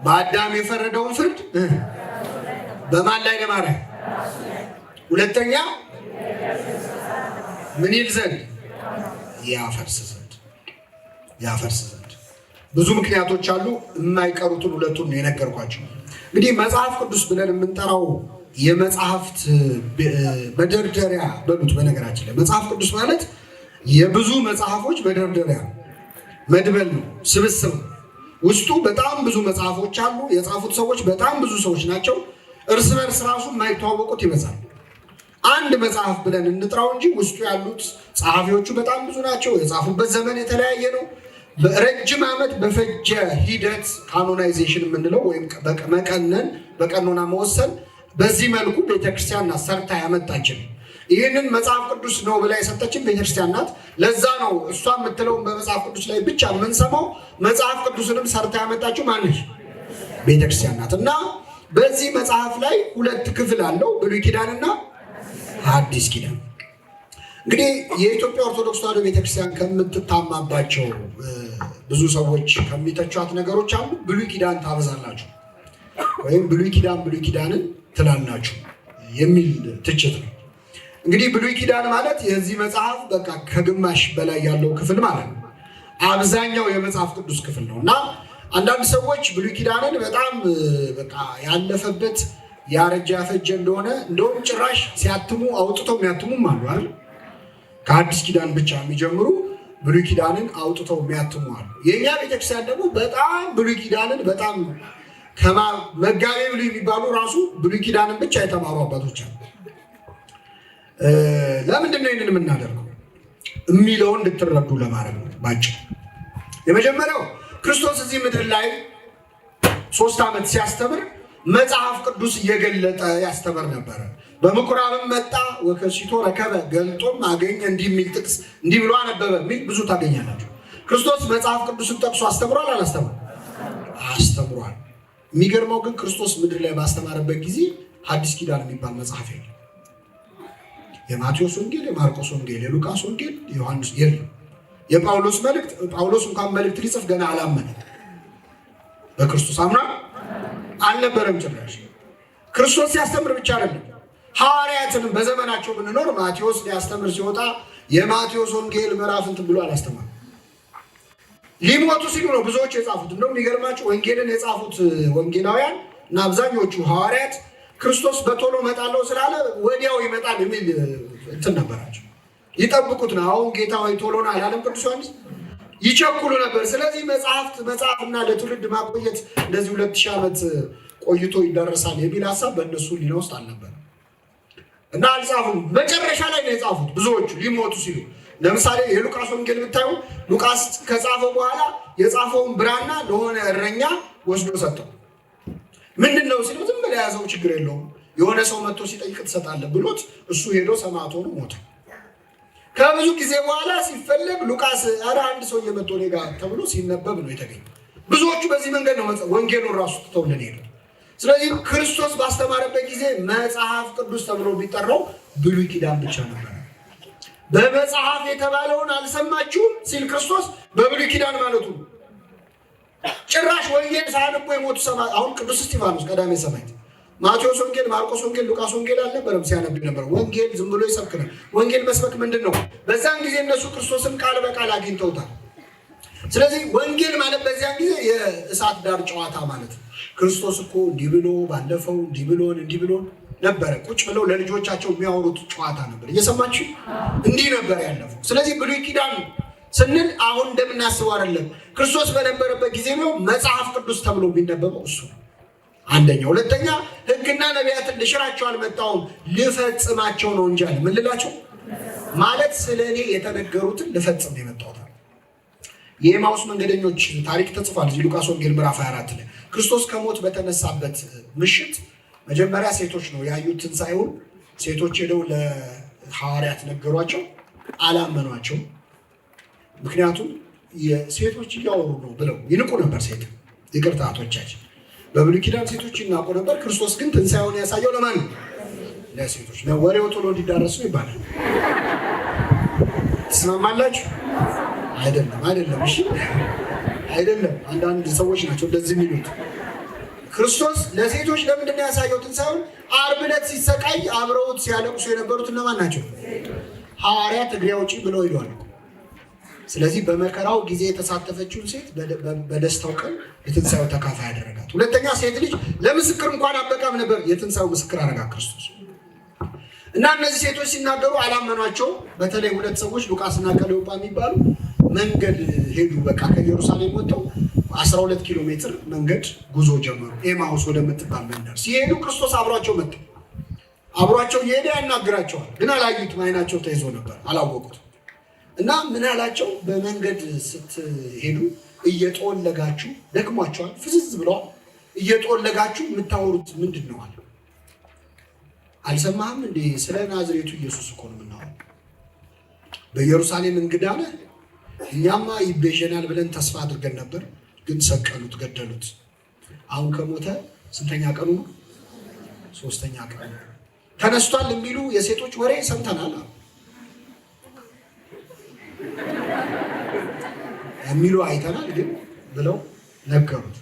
በአዳም የፈረደውን ፍርድ በማን ላይ ለማድረግ፣ ሁለተኛ ምን ይል ዘንድ? ያፈርስ ዘንድ። ብዙ ምክንያቶች አሉ። የማይቀሩትን ሁለቱን ነው የነገርኳቸው። እንግዲህ መጽሐፍ ቅዱስ ብለን የምንጠራው የመጽሐፍት መደርደሪያ በሉት። በነገራችን ላይ መጽሐፍ ቅዱስ ማለት የብዙ መጽሐፎች መደርደሪያ መድበል ነው፣ ስብስብ ነው። ውስጡ በጣም ብዙ መጽሐፎች አሉ። የጻፉት ሰዎች በጣም ብዙ ሰዎች ናቸው። እርስ በርስ ራሱ የማይተዋወቁት ይበዛል። አንድ መጽሐፍ ብለን እንጥራው እንጂ ውስጡ ያሉት ጸሐፊዎቹ በጣም ብዙ ናቸው። የጻፉበት ዘመን የተለያየ ነው። በረጅም ዓመት በፈጀ ሂደት ካኖናይዜሽን የምንለው ወይም መቀነን፣ በቀኖና መወሰን፣ በዚህ መልኩ ቤተክርስቲያን ናት ሰርታ ያመጣችን። ይህንን መጽሐፍ ቅዱስ ነው ብላ የሰጠችን ቤተክርስቲያን ናት። ለዛ ነው እሷ የምትለውን በመጽሐፍ ቅዱስ ላይ ብቻ የምንሰማው። መጽሐፍ ቅዱስንም ሰርታ ያመጣችው ማነች? ቤተክርስቲያን ናት። እና በዚህ መጽሐፍ ላይ ሁለት ክፍል አለው፣ ብሉይ ኪዳንና አዲስ ኪዳን። እንግዲህ የኢትዮጵያ ኦርቶዶክስ ተዋሕዶ ቤተክርስቲያን ከምትታማባቸው ብዙ ሰዎች ከሚተቿት ነገሮች አሉ። ብሉይ ኪዳን ታበዛላችሁ ወይም ብሉይ ኪዳንን ትላላችሁ የሚል ትችት ነው። እንግዲህ ብሉይ ኪዳን ማለት የዚህ መጽሐፍ በቃ ከግማሽ በላይ ያለው ክፍል ማለት ነው። አብዛኛው የመጽሐፍ ቅዱስ ክፍል ነው እና አንዳንድ ሰዎች ብሉይ ኪዳንን በጣም በቃ ያለፈበት ያረጃ ያፈጀ እንደሆነ እንደውም ጭራሽ ሲያትሙ አውጥተው የሚያትሙም አሉ አይደል? ከአዲስ ኪዳን ብቻ የሚጀምሩ ብሉይ ኪዳንን አውጥተው የሚያትሙ አሉ። የእኛ ቤተክርስቲያን ደግሞ በጣም ብሉይ ኪዳንን በጣም መጋቤ ብሉይ የሚባሉ ራሱ ብሉይ ኪዳንን ብቻ የተማሩ አባቶች አሉ። ለምንድን ነው ይህንን የምናደርገው የሚለውን እንድትረዱ ለማድረግ ነው ባጭሩ። የመጀመሪያው ክርስቶስ እዚህ ምድር ላይ 3 ዓመት ሲያስተምር መጽሐፍ ቅዱስ እየገለጠ ያስተምር ነበረ። በምኩራብም መጣ ወከሲቶ ረከበ፣ ገልጦም አገኘ፣ እንዲህ የሚል ጥቅስ እንዲህ ብሎ አነበበ የሚል ብዙ ታገኛላችሁ። ክርስቶስ መጽሐፍ ቅዱስን ጠቅሶ አስተምሯል አላስተምሯል? አስተምሯል። የሚገርመው ግን ክርስቶስ ምድር ላይ ባስተማረበት ጊዜ ሐዲስ ኪዳን የሚባል መጽሐፍ የለም። የማቴዎስ ወንጌል፣ የማርቆስ ወንጌል፣ የሉቃስ ወንጌል፣ የዮሐንስ የለም። የጳውሎስ መልእክት ጳውሎስ እንኳን መልእክት ሊጽፍ ገና አላመነ። በክርስቶስ አምና አልነበረም ጭራሽ። ክርስቶስ ሲያስተምር ብቻ አይደለም፣ ሐዋርያትንም በዘመናቸው ብንኖር ማቴዎስ ሊያስተምር ሲወጣ የማቴዎስ ወንጌል ምዕራፍ እንትን ብሎ አላስተማርም። ሊሞቱ ሲሉ ነው ብዙዎች የጻፉት። እንደውም የሚገርማቸው ወንጌልን የጻፉት ወንጌላውያን እና አብዛኞቹ ሐዋርያት ክርስቶስ በቶሎ እመጣለሁ ስላለ ወዲያው ይመጣል የሚል እንትን ነበራቸው። ይጠብቁት ነው። አሁን ጌታ ወይ ቶሎ ና አላለም ቅዱስ ዮሐንስ? ይቸኩሉ ነበር። ስለዚህ መጽሐፍና ለትውልድ ማቆየት እንደዚህ 2000 ዓመት ቆይቶ ይደረሳል የሚል ሀሳብ በእነሱ ሊና ውስጥ አልነበረም እና አልጻፉም። መጨረሻ ላይ ነው የጻፉት ብዙዎቹ ሊሞቱ ሲሉ። ለምሳሌ የሉቃስ ወንጌል ብታዩ ሉቃስ ከጻፈው በኋላ የጻፈውን ብራና ለሆነ እረኛ ወስዶ ሰጠው። ምንድን ነው ሲለው ዝም ብለህ ያዘው ችግር የለውም የሆነ ሰው መጥቶ ሲጠይቅ ትሰጣለህ ብሎት እሱ ሄዶ ሰማዕት ሆኖ ሞተ። ከብዙ ጊዜ በኋላ ሲፈለግ ሉቃስ ኧረ አንድ ሰው እየመጣ እኔ ጋር ተብሎ ሲነበብ ነው የተገኘው። ብዙዎቹ በዚህ መንገድ ነው ወንጌሉን ራሱ ትተውልን ሄዱ። ስለዚህ ክርስቶስ ባስተማረበት ጊዜ መጽሐፍ ቅዱስ ተብሎ ቢጠራው ብሉይ ኪዳን ብቻ ነበር። በመጽሐፍ የተባለውን አልሰማችሁም ሲል ክርስቶስ በብሉይ ኪዳን ማለቱ ነው። ጭራሽ ወንጌል ሳያነቡ የሞቱ ሰማዕታት አሁን ቅዱስ እስጢፋኖስ ቀዳሜ ሰማዕት ማቴዎስ ወንጌል፣ ማርቆስ ወንጌል፣ ሉቃስ ወንጌል አልነበረም ሲያነብ ነበር። ወንጌል ዝም ብሎ ይሰብክ ነው። ወንጌል መስበክ ምንድን ነው? በዛን ጊዜ እነሱ ክርስቶስን ቃል በቃል አግኝተውታል። ስለዚህ ወንጌል ማለት በዚያን ጊዜ የእሳት ዳር ጨዋታ ማለት ነው። ክርስቶስ እኮ እንዲህ ብሎ ባለፈው እንዲህ ብሎን ነበረ። ቁጭ ብለው ለልጆቻቸው የሚያወሩት ጨዋታ ነበር። እየሰማችሁ እንዲህ ነበር ያለፈው። ስለዚህ ብሉይ ኪዳን ስንል አሁን እንደምናስበው አይደለም። ክርስቶስ በነበረበት ጊዜ ነው መጽሐፍ ቅዱስ ተብሎ የሚነበበው እሱ ነው። አንደኛ። ሁለተኛ ሕግና ነቢያትን ልሽራቸው አልመጣሁም ልፈጽማቸው ነው እንጂ አለ። ምን ልላቸው ማለት ስለ እኔ የተነገሩትን ልፈጽም የመጣሁት። የኤማውስ መንገደኞች ታሪክ ተጽፏል እዚህ ሉቃስ ወንጌል ምዕራፍ 24 ላይ። ክርስቶስ ከሞት በተነሳበት ምሽት መጀመሪያ ሴቶች ነው ያዩት ትንሣኤውን። ሴቶች ሄደው ለሐዋርያት ነገሯቸው፣ አላመኗቸው። ምክንያቱም ሴቶች እያወሩ ነው ብለው ይንቁ ነበር። ሴት ይቅርታ እህቶቻችን፣ በብሉይ ኪዳን ሴቶች ይናቁ ነበር። ክርስቶስ ግን ትንሣኤውን ያሳየው ለማን ነው? ለሴቶች ነው። ወሬው ቶሎ እንዲዳረስ ነው ይባላል። ትስማማላችሁ? አይደለም። እሺ አይደለም። አንዳንድ ሰዎች ናቸው እንደዚህ የሚሉት። ክርስቶስ ለሴቶች ለምንድን ነው ያሳየው ትንሣኤውን? ዓርብ ዕለት ሲሰቃይ አብረውት ሲያለቅሱ የነበሩት እነማን ናቸው? ሐዋርያት እግሬ አውጪኝ ብለው ሄደዋል። ስለዚህ በመከራው ጊዜ የተሳተፈችውን ሴት በደስታው ቀን የትንሣኤው ተካፋይ ያደረጋት። ሁለተኛ ሴት ልጅ ለምስክር እንኳን አበቃም ነበር፣ የትንሣኤው ምስክር አደረጋት ክርስቶስ። እና እነዚህ ሴቶች ሲናገሩ አላመኗቸው። በተለይ ሁለት ሰዎች ሉቃስና ቀለዮጳ የሚባሉ መንገድ ሄዱ። በቃ ከኢየሩሳሌም ወጥተው 12 ኪሎ ሜትር መንገድ ጉዞ ጀመሩ። ኤማውስ ወደምትባል መንደር ሲሄዱ ክርስቶስ አብሯቸው መጣ። አብሯቸው እየሄደ ያናግራቸዋል፣ ግን አላዩትም። አይናቸው ተይዞ ነበር፣ አላወቁት። እና ምን አላቸው? በመንገድ ስትሄዱ እየጦለጋችሁ ደክሟቸዋል፣ ፍዝዝ ብለዋል። እየጦለጋችሁ የምታወሩት ምንድን ነው አለ። አልሰማህም እንዴ? ስለ ናዝሬቱ ኢየሱስ እኮ ነው የምናወራው። በኢየሩሳሌም እንግዳ ነህ። እኛማ ይቤዠናል ብለን ተስፋ አድርገን ነበር፣ ግን ሰቀሉት፣ ገደሉት። አሁን ከሞተ ስንተኛ ቀኑ ነው? 3ኛ ቀኑ። ተነስቷል የሚሉ የሴቶች ወሬ ሰምተናል የሚሉ አይተናል፣ ግን ብለው ነገሩት።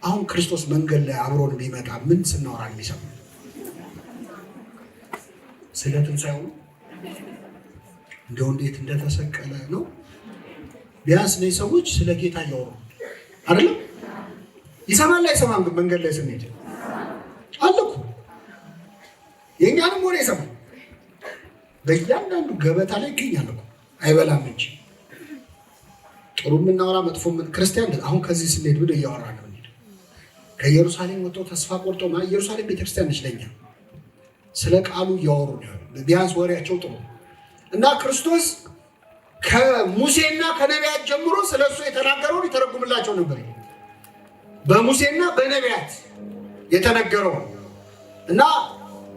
አሁን ክርስቶስ መንገድ ላይ አብሮን ቢመጣ ምን ስናወራ የሚሰሙ? ስለ ትንሣኤው ነው? እንደው እንዴት እንደተሰቀለ ነው? ቢያንስ ነው ሰዎች ስለ ጌታ እያወሩ አይደለም? ይሰማል አይሰማም? ግን መንገድ ላይ ስንሄድ አለ እኮ የእኛንም ወሬ ይሰማል። በእያንዳንዱ ገበታ ላይ ይገኛል እኮ አይበላም እንጂ ጥሩ የምናወራ መጥፎ ክርስቲያን አሁን ከዚህ ስንሄድ ብሎ እያወራ ነው። ከኢየሩሳሌም ወጥቶ ተስፋ ቆርጦ ኢየሩሳሌም ቤተክርስቲያን ነች ለኛ ስለ ቃሉ እያወሩ ነው። ቢያንስ ወሬያቸው ጥሩ እና ክርስቶስ ከሙሴና ከነቢያት ጀምሮ ስለሱ የተናገረውን ይተረጉምላቸው ነበር። በሙሴና በነቢያት የተነገረው እና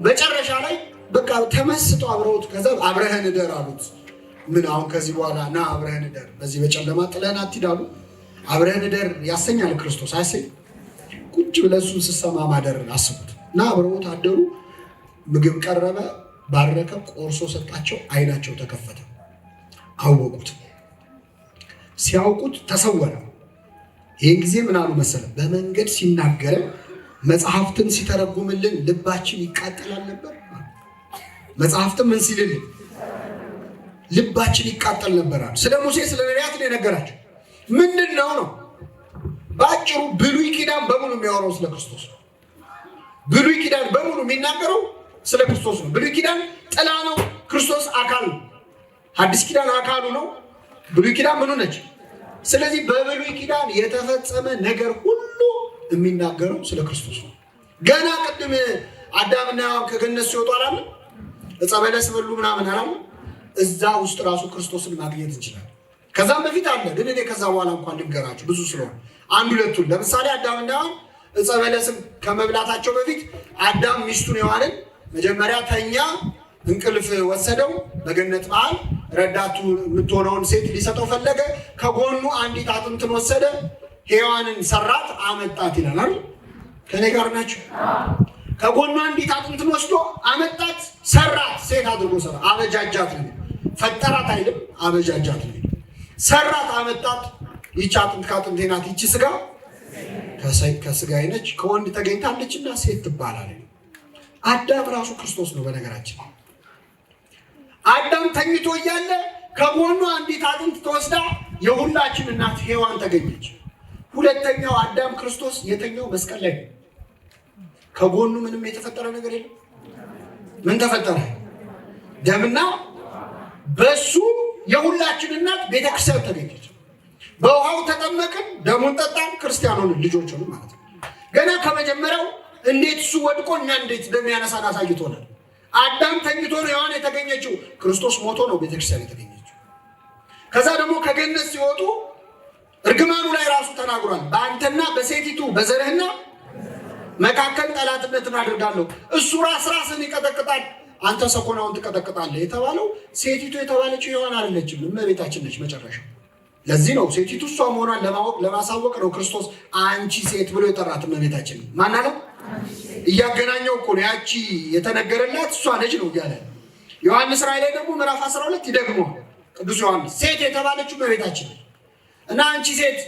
መጨረሻ ላይ በቃ ተመስጠው አብረውት ከዛ አብረህን እደር አሉት። ምን አሁን ከዚህ በኋላ ና አብረህን እደር፣ በዚህ በጨለማ ጥለን አትሂዳሉ። አብረህን እደር ያሰኛል ክርስቶስ አይሰኝ። ቁጭ ብለሱ ስሰማ ማደር አስቡት። እና አብረውት አደሩ። ምግብ ቀረበ፣ ባረከ፣ ቆርሶ ሰጣቸው። አይናቸው ተከፈተ፣ አወቁት። ሲያውቁት ተሰወረ። ይህን ጊዜ ምን አሉ መሰለ? በመንገድ ሲናገር መጽሐፍትን ሲተረጉምልን ልባችን ይቃጠላል ነበር። መጽሐፍትን ምን ሲልልን ልባችን ይቃጠል ነበር። ስለ ሙሴ ስለ ነቢያት ነው የነገራቸው። ምንድን ነው ነው? በአጭሩ ብሉይ ኪዳን በሙሉ የሚያወራው ስለ ክርስቶስ ነው። ብሉይ ኪዳን በሙሉ የሚናገረው ስለ ክርስቶስ ነው። ብሉይ ኪዳን ጥላ ነው፣ ክርስቶስ አካል ነው። አዲስ ኪዳን አካሉ ነው። ብሉይ ኪዳን ምኑ ነች? ስለዚህ በብሉይ ኪዳን የተፈጸመ ነገር ሁሉ የሚናገረው ስለ ክርስቶስ ነው። ገና ቅድም አዳምና ሔዋን ከገነት ሲወጡ አላለ? ዕፀ በለስ በሉ ምናምን አላለ? እዛ ውስጥ ራሱ ክርስቶስን ማግኘት እንችላለን። ከዛም በፊት አለ፣ ግን እኔ ከዛ በኋላ እንኳን ልንገራችሁ ብዙ ስለሆነ አንድ ሁለቱን። ለምሳሌ አዳምና ሔዋን ዕፀ በለስን ከመብላታቸው በፊት አዳም ሚስቱን ሔዋንን መጀመሪያ ተኛ፣ እንቅልፍ ወሰደው። በገነት መሃል ረዳቱ የምትሆነውን ሴት ሊሰጠው ፈለገ። ከጎኑ አንዲት አጥንትን ወሰደ፣ ሔዋንን ሰራት፣ አመጣት ይላል። ከኔ ጋር ናቸው? ከጎኑ አንዲት አጥንትን ወስዶ አመጣት፣ ሰራት፣ ሴት አድርጎ ሰራ፣ አበጃጃት ነው። ፈጠራት አይልም፣ አበጃጃት ነው። ሰራት፣ አመጣት። ይቺ አጥንት ከአጥንቴ ናት፣ ይቺ ስጋ ከስጋዬ ነች፣ ከወንድ ተገኝታለችና ሴት ትባላለች። አዳም ራሱ ክርስቶስ ነው። በነገራችን አዳም ተኝቶ እያለ ከጎኑ አንዲት አጥንት ተወስዳ የሁላችን እናት ሔዋን ተገኘች። ሁለተኛው አዳም ክርስቶስ የተኛው መስቀል ላይ ነው። ከጎኑ ምንም የተፈጠረ ነገር የለም። ምን ተፈጠረ? ደምና በሱ የሁላችን እናት ቤተክርስቲያን ተገኘች። በውሃው ተጠመቅን፣ ደሙን ጠጣን፣ ክርስቲያን ሆንን፣ ልጆች ሆንን ማለት ነው። ገና ከመጀመሪያው እንዴት እሱ ወድቆ እኛ እንዴት እንደሚያነሳን አሳይቶናል። አዳም ተኝቶ ነው ሔዋን የተገኘችው። ክርስቶስ ሞቶ ነው ቤተክርስቲያን የተገኘችው። ከዛ ደግሞ ከገነት ሲወጡ እርግማኑ ላይ ራሱ ተናግሯል። በአንተና በሴቲቱ በዘርህና መካከል ጠላትነትን አድርጋለሁ። እሱ ራስን ይቀጠቅጣል፣ አንተ ሰኮናውን ትቀጠቅጣለህ የተባለው ሴቲቱ የተባለችው ሔዋን አይደለችም፣ እመቤታችን ነች መጨረሻው። ለዚህ ነው ሴቲቱ እሷ መሆኗን ለማሳወቅ ነው ክርስቶስ አንቺ ሴት ብሎ የጠራት እመቤታችን። ማን አለ? እያገናኘው እኮ ነው። ያቺ የተነገረላት እሷ ነች ነው እያለ ዮሐንስ ራእይ ላይ ደግሞ ምዕራፍ 12 ይደግመዋል ቅዱስ ዮሐንስ። ሴት የተባለችው እመቤታችን እና አንቺ ሴት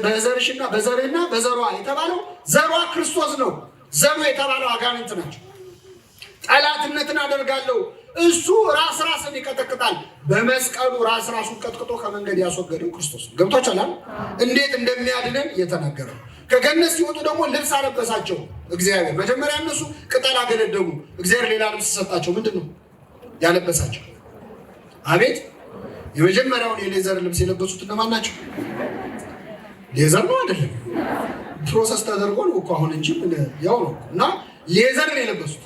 በዘርሽና በዘርህና በዘሯ የተባለው ዘሯ ክርስቶስ ነው። ዘሩ የተባለው አጋንንት ናቸው። ጠላትነትን አደርጋለሁ። እሱ ራስን ይቀጠቅጣል። በመስቀሉ ራሱን ቀጥቅጦ ከመንገድ ያስወገደው ክርስቶስ ነው። ገብቷችኋል? እንዴት እንደሚያድነን የተነገረው። ከገነት ሲወጡ ደግሞ ልብስ አለበሳቸው እግዚአብሔር። መጀመሪያ እነሱ ቅጠል አገለደሙ፣ እግዚአብሔር ሌላ ልብስ ሰጣቸው። ምንድን ነው ያለበሳቸው? አቤት! የመጀመሪያውን የሌዘር ልብስ የለበሱት እነማን ናቸው? ሌዘር ነው አይደለም? ፕሮሰስ ተደርጎ ነው እኮ አሁን እንጂ ያው ነው። እና ሌዘር ነው የለበሱት።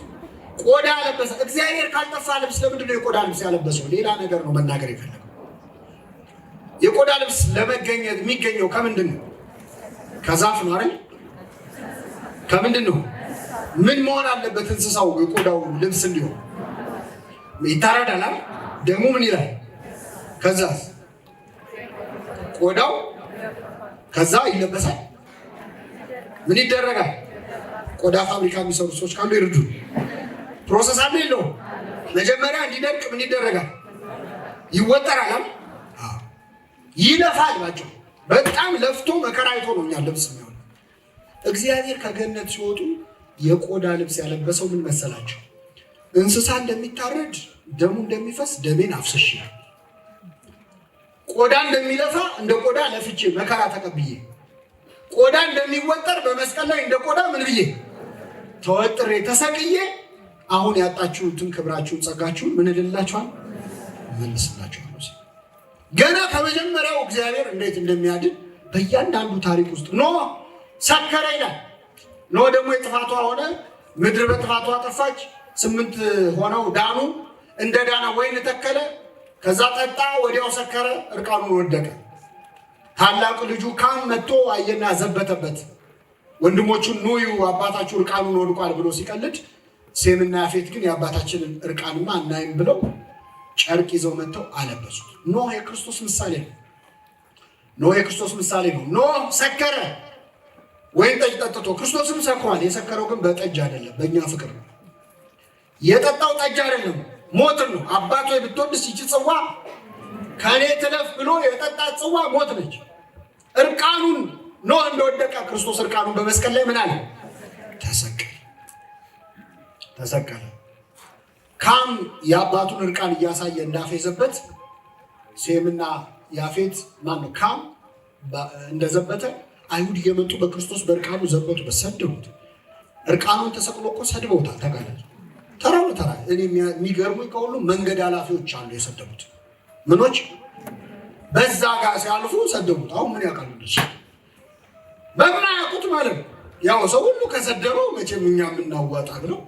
ቆዳ ያለበሰ እግዚአብሔር ካልጠፋ ልብስ ለምንድን ነው የቆዳ ልብስ ያለበሰው? ሌላ ነገር ነው መናገር የፈለገው። የቆዳ ልብስ ለመገኘት የሚገኘው ከምንድን ነው? ከዛፍ ነው አይደል? ከምንድን ነው? ምን መሆን አለበት? እንስሳው የቆዳው ልብስ እንዲሆን ይታረዳል አይደል? ደሙ ምን ይላል? ከዛ ቆዳው ከዛ ይለበሳል። ምን ይደረጋል? ቆዳ ፋብሪካ የሚሰሩ ሰዎች ካሉ ይርዱ። ፕሮሰስ አለ የለውም? መጀመሪያ እንዲደርቅ ምን ይደረጋል? ይወጠራል። ይለፋል። ባጭሩ በጣም ለፍቶ መከራ አይቶ ነው እኛ ልብስ የሚሆን። እግዚአብሔር ከገነት ሲወጡ የቆዳ ልብስ ያለበሰው ምን መሰላቸው? እንስሳ እንደሚታረድ ደሙ እንደሚፈስ ደሜን አፍስሼ፣ ቆዳ እንደሚለፋ እንደ ቆዳ ለፍቼ መከራ ተቀብዬ፣ ቆዳ እንደሚወጠር በመስቀል ላይ እንደ ቆዳ ምን ብዬ ተወጥሬ ተሰቅዬ አሁን ያጣችሁትን ክብራችሁን ጸጋችሁን ምን እልላችኋል? መልስላችኋል። ገና ከመጀመሪያው እግዚአብሔር እንዴት እንደሚያድን በእያንዳንዱ ታሪክ ውስጥ ኖህ ሰከረ ይላል። ኖህ ደግሞ የጥፋቷ ሆነ፣ ምድር በጥፋቷ ጠፋች። 8 ሆነው ዳኑ። እንደ ዳነ ወይን ተከለ፣ ከዛ ጠጣ፣ ወዲያው ሰከረ፣ እርቃኑን ወደቀ። ታላቁ ልጁ ካም መጥቶ አየና ዘበተበት። ወንድሞቹን ኑዩ አባታችሁ እርቃኑን ወድቋል ብሎ ሲቀልድ፣ ሴምና ያፌት ግን የአባታችንን እርቃንማ እናይም ብለው ጨርቅ ይዘው መጥተው አለበሱት። ኖህ የክርስቶስ ምሳሌ ነው። ኖህ የክርስቶስ ምሳሌ ነው። ኖህ ሰከረ፣ ወይን ጠጅ ጠጥቶ፣ ክርስቶስም ሰክሯል። የሰከረው ግን በጠጅ አይደለም፣ በእኛ ፍቅር ነው። የጠጣው ጠጅ አይደለም፣ ሞትን ነው። አባት ሆይ ብትወድስ ይህች ጽዋ ከእኔ ትለፍ ብሎ የጠጣት ጽዋ ሞት ነች። እርቃኑን ኖህ እንደወደቀ ክርስቶስ እርቃኑን በመስቀል ላይ ምን አለ? ተሰቀለ። ካም የአባቱን እርቃን እያሳየ እንዳፌዘበት፣ ሴምና ያፌት ማነው ካም እንደዘበተ አይሁድ እየመጡ በክርስቶስ በእርቃኑ ዘበቱበት፣ ሰደቡት። እርቃኑን ተሰቅሎ እኮ ሰድበውታል። ተጋለ ተራ በተራ እኔ የሚገርሙኝ ከሁሉ መንገድ ኃላፊዎች አሉ የሰደቡት። ምኖች በዛ ጋር ሲያልፉ ሰደቡት። አሁን ምን ያውቃሉ እነሱ? በማያውቁት ማለት ነው። ያው ሰው ሁሉ ከሰደበው መቼም እኛ የምናዋጣ ብለው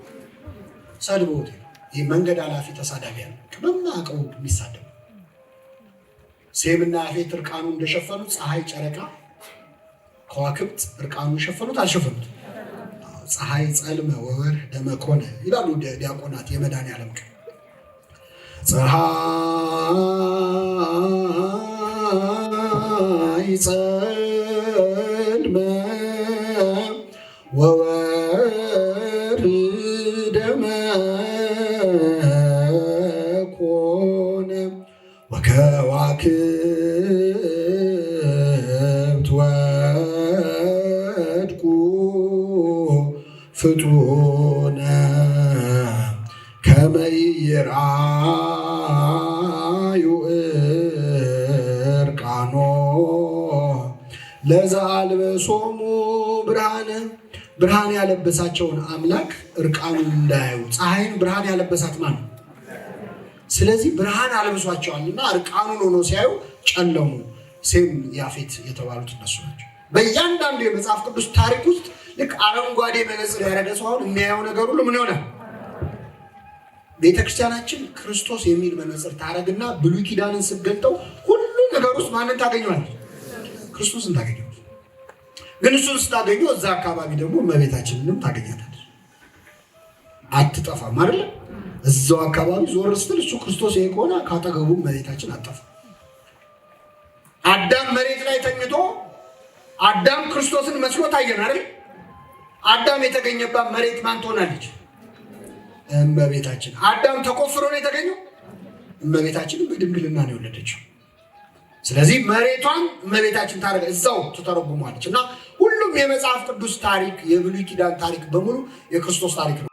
ሰድበውት። ይህ መንገድ ኃላፊ ተሳዳቢ ያለ በማያውቀው የሚሳደቡ። ሴምና ያፌት እርቃኑ እንደሸፈኑት ፀሐይ፣ ጨረቃ፣ ከዋክብት እርቃኑ የሸፈኑት አልሸፈኑት። ፀሐይ ጸልመ ወወር ደመ ኮነ ይላሉ ዲያቆናት የመድኃኔዓለም ቀን። ፀሐይ ጸልመ ወወር ደመ ኮነ ወከዋክብት ወድቁ ፍጡነ ከመ ይርአዩ እርቃኖ ለዘአልበሶሙ ብርሃነ። ብርሃን ያለበሳቸውን አምላክ እርቃኑን እንዳያዩ። ፀሐይን ብርሃን ያለበሳት ማን ነው? ስለዚህ ብርሃን አለብሷቸዋልና እርቃኑን ሆኖ ሲያዩ ጨለሙ። ሴም ያፌት የተባሉት እነሱ ናቸው። በእያንዳንዱ የመጽሐፍ ቅዱስ ታሪክ ውስጥ ልክ አረንጓዴ መነጽር ያደረገ ሰው አሁን የሚያየው ነገር ሁሉ ምን ይሆናል? ቤተክርስቲያናችን ክርስቶስ የሚል መነጽር ታረግና ብሉይ ኪዳንን ስትገልጠው ሁሉ ነገር ውስጥ ማንን ታገኘዋለች? ክርስቶስን ታገኘዋለች። ግን እሱን ስታገኘው እዛ አካባቢ ደግሞ እመቤታችንንም ታገኛታለች። አትጠፋም አይደል? እዛው አካባቢ ዞር ስትል እሱ ክርስቶስ ይሄ ከሆነ ካጠገቡ እመቤታችን አትጠፋ። አዳም መሬት ላይ ተኝቶ አዳም ክርስቶስን መስሎ ታየን አይደል? አዳም የተገኘባት መሬት ማን ትሆናለች? እመቤታችን። አዳም ተቆፍሮ ነው የተገኘው፣ እመቤታችንን በድንግልና ነው የወለደችው። ስለዚህ መሬቷን እመቤታችን ታረገ እዛው ትተረጉሟለች። እና ሁሉም የመጽሐፍ ቅዱስ ታሪክ የብሉይ ኪዳን ታሪክ በሙሉ የክርስቶስ ታሪክ ነው።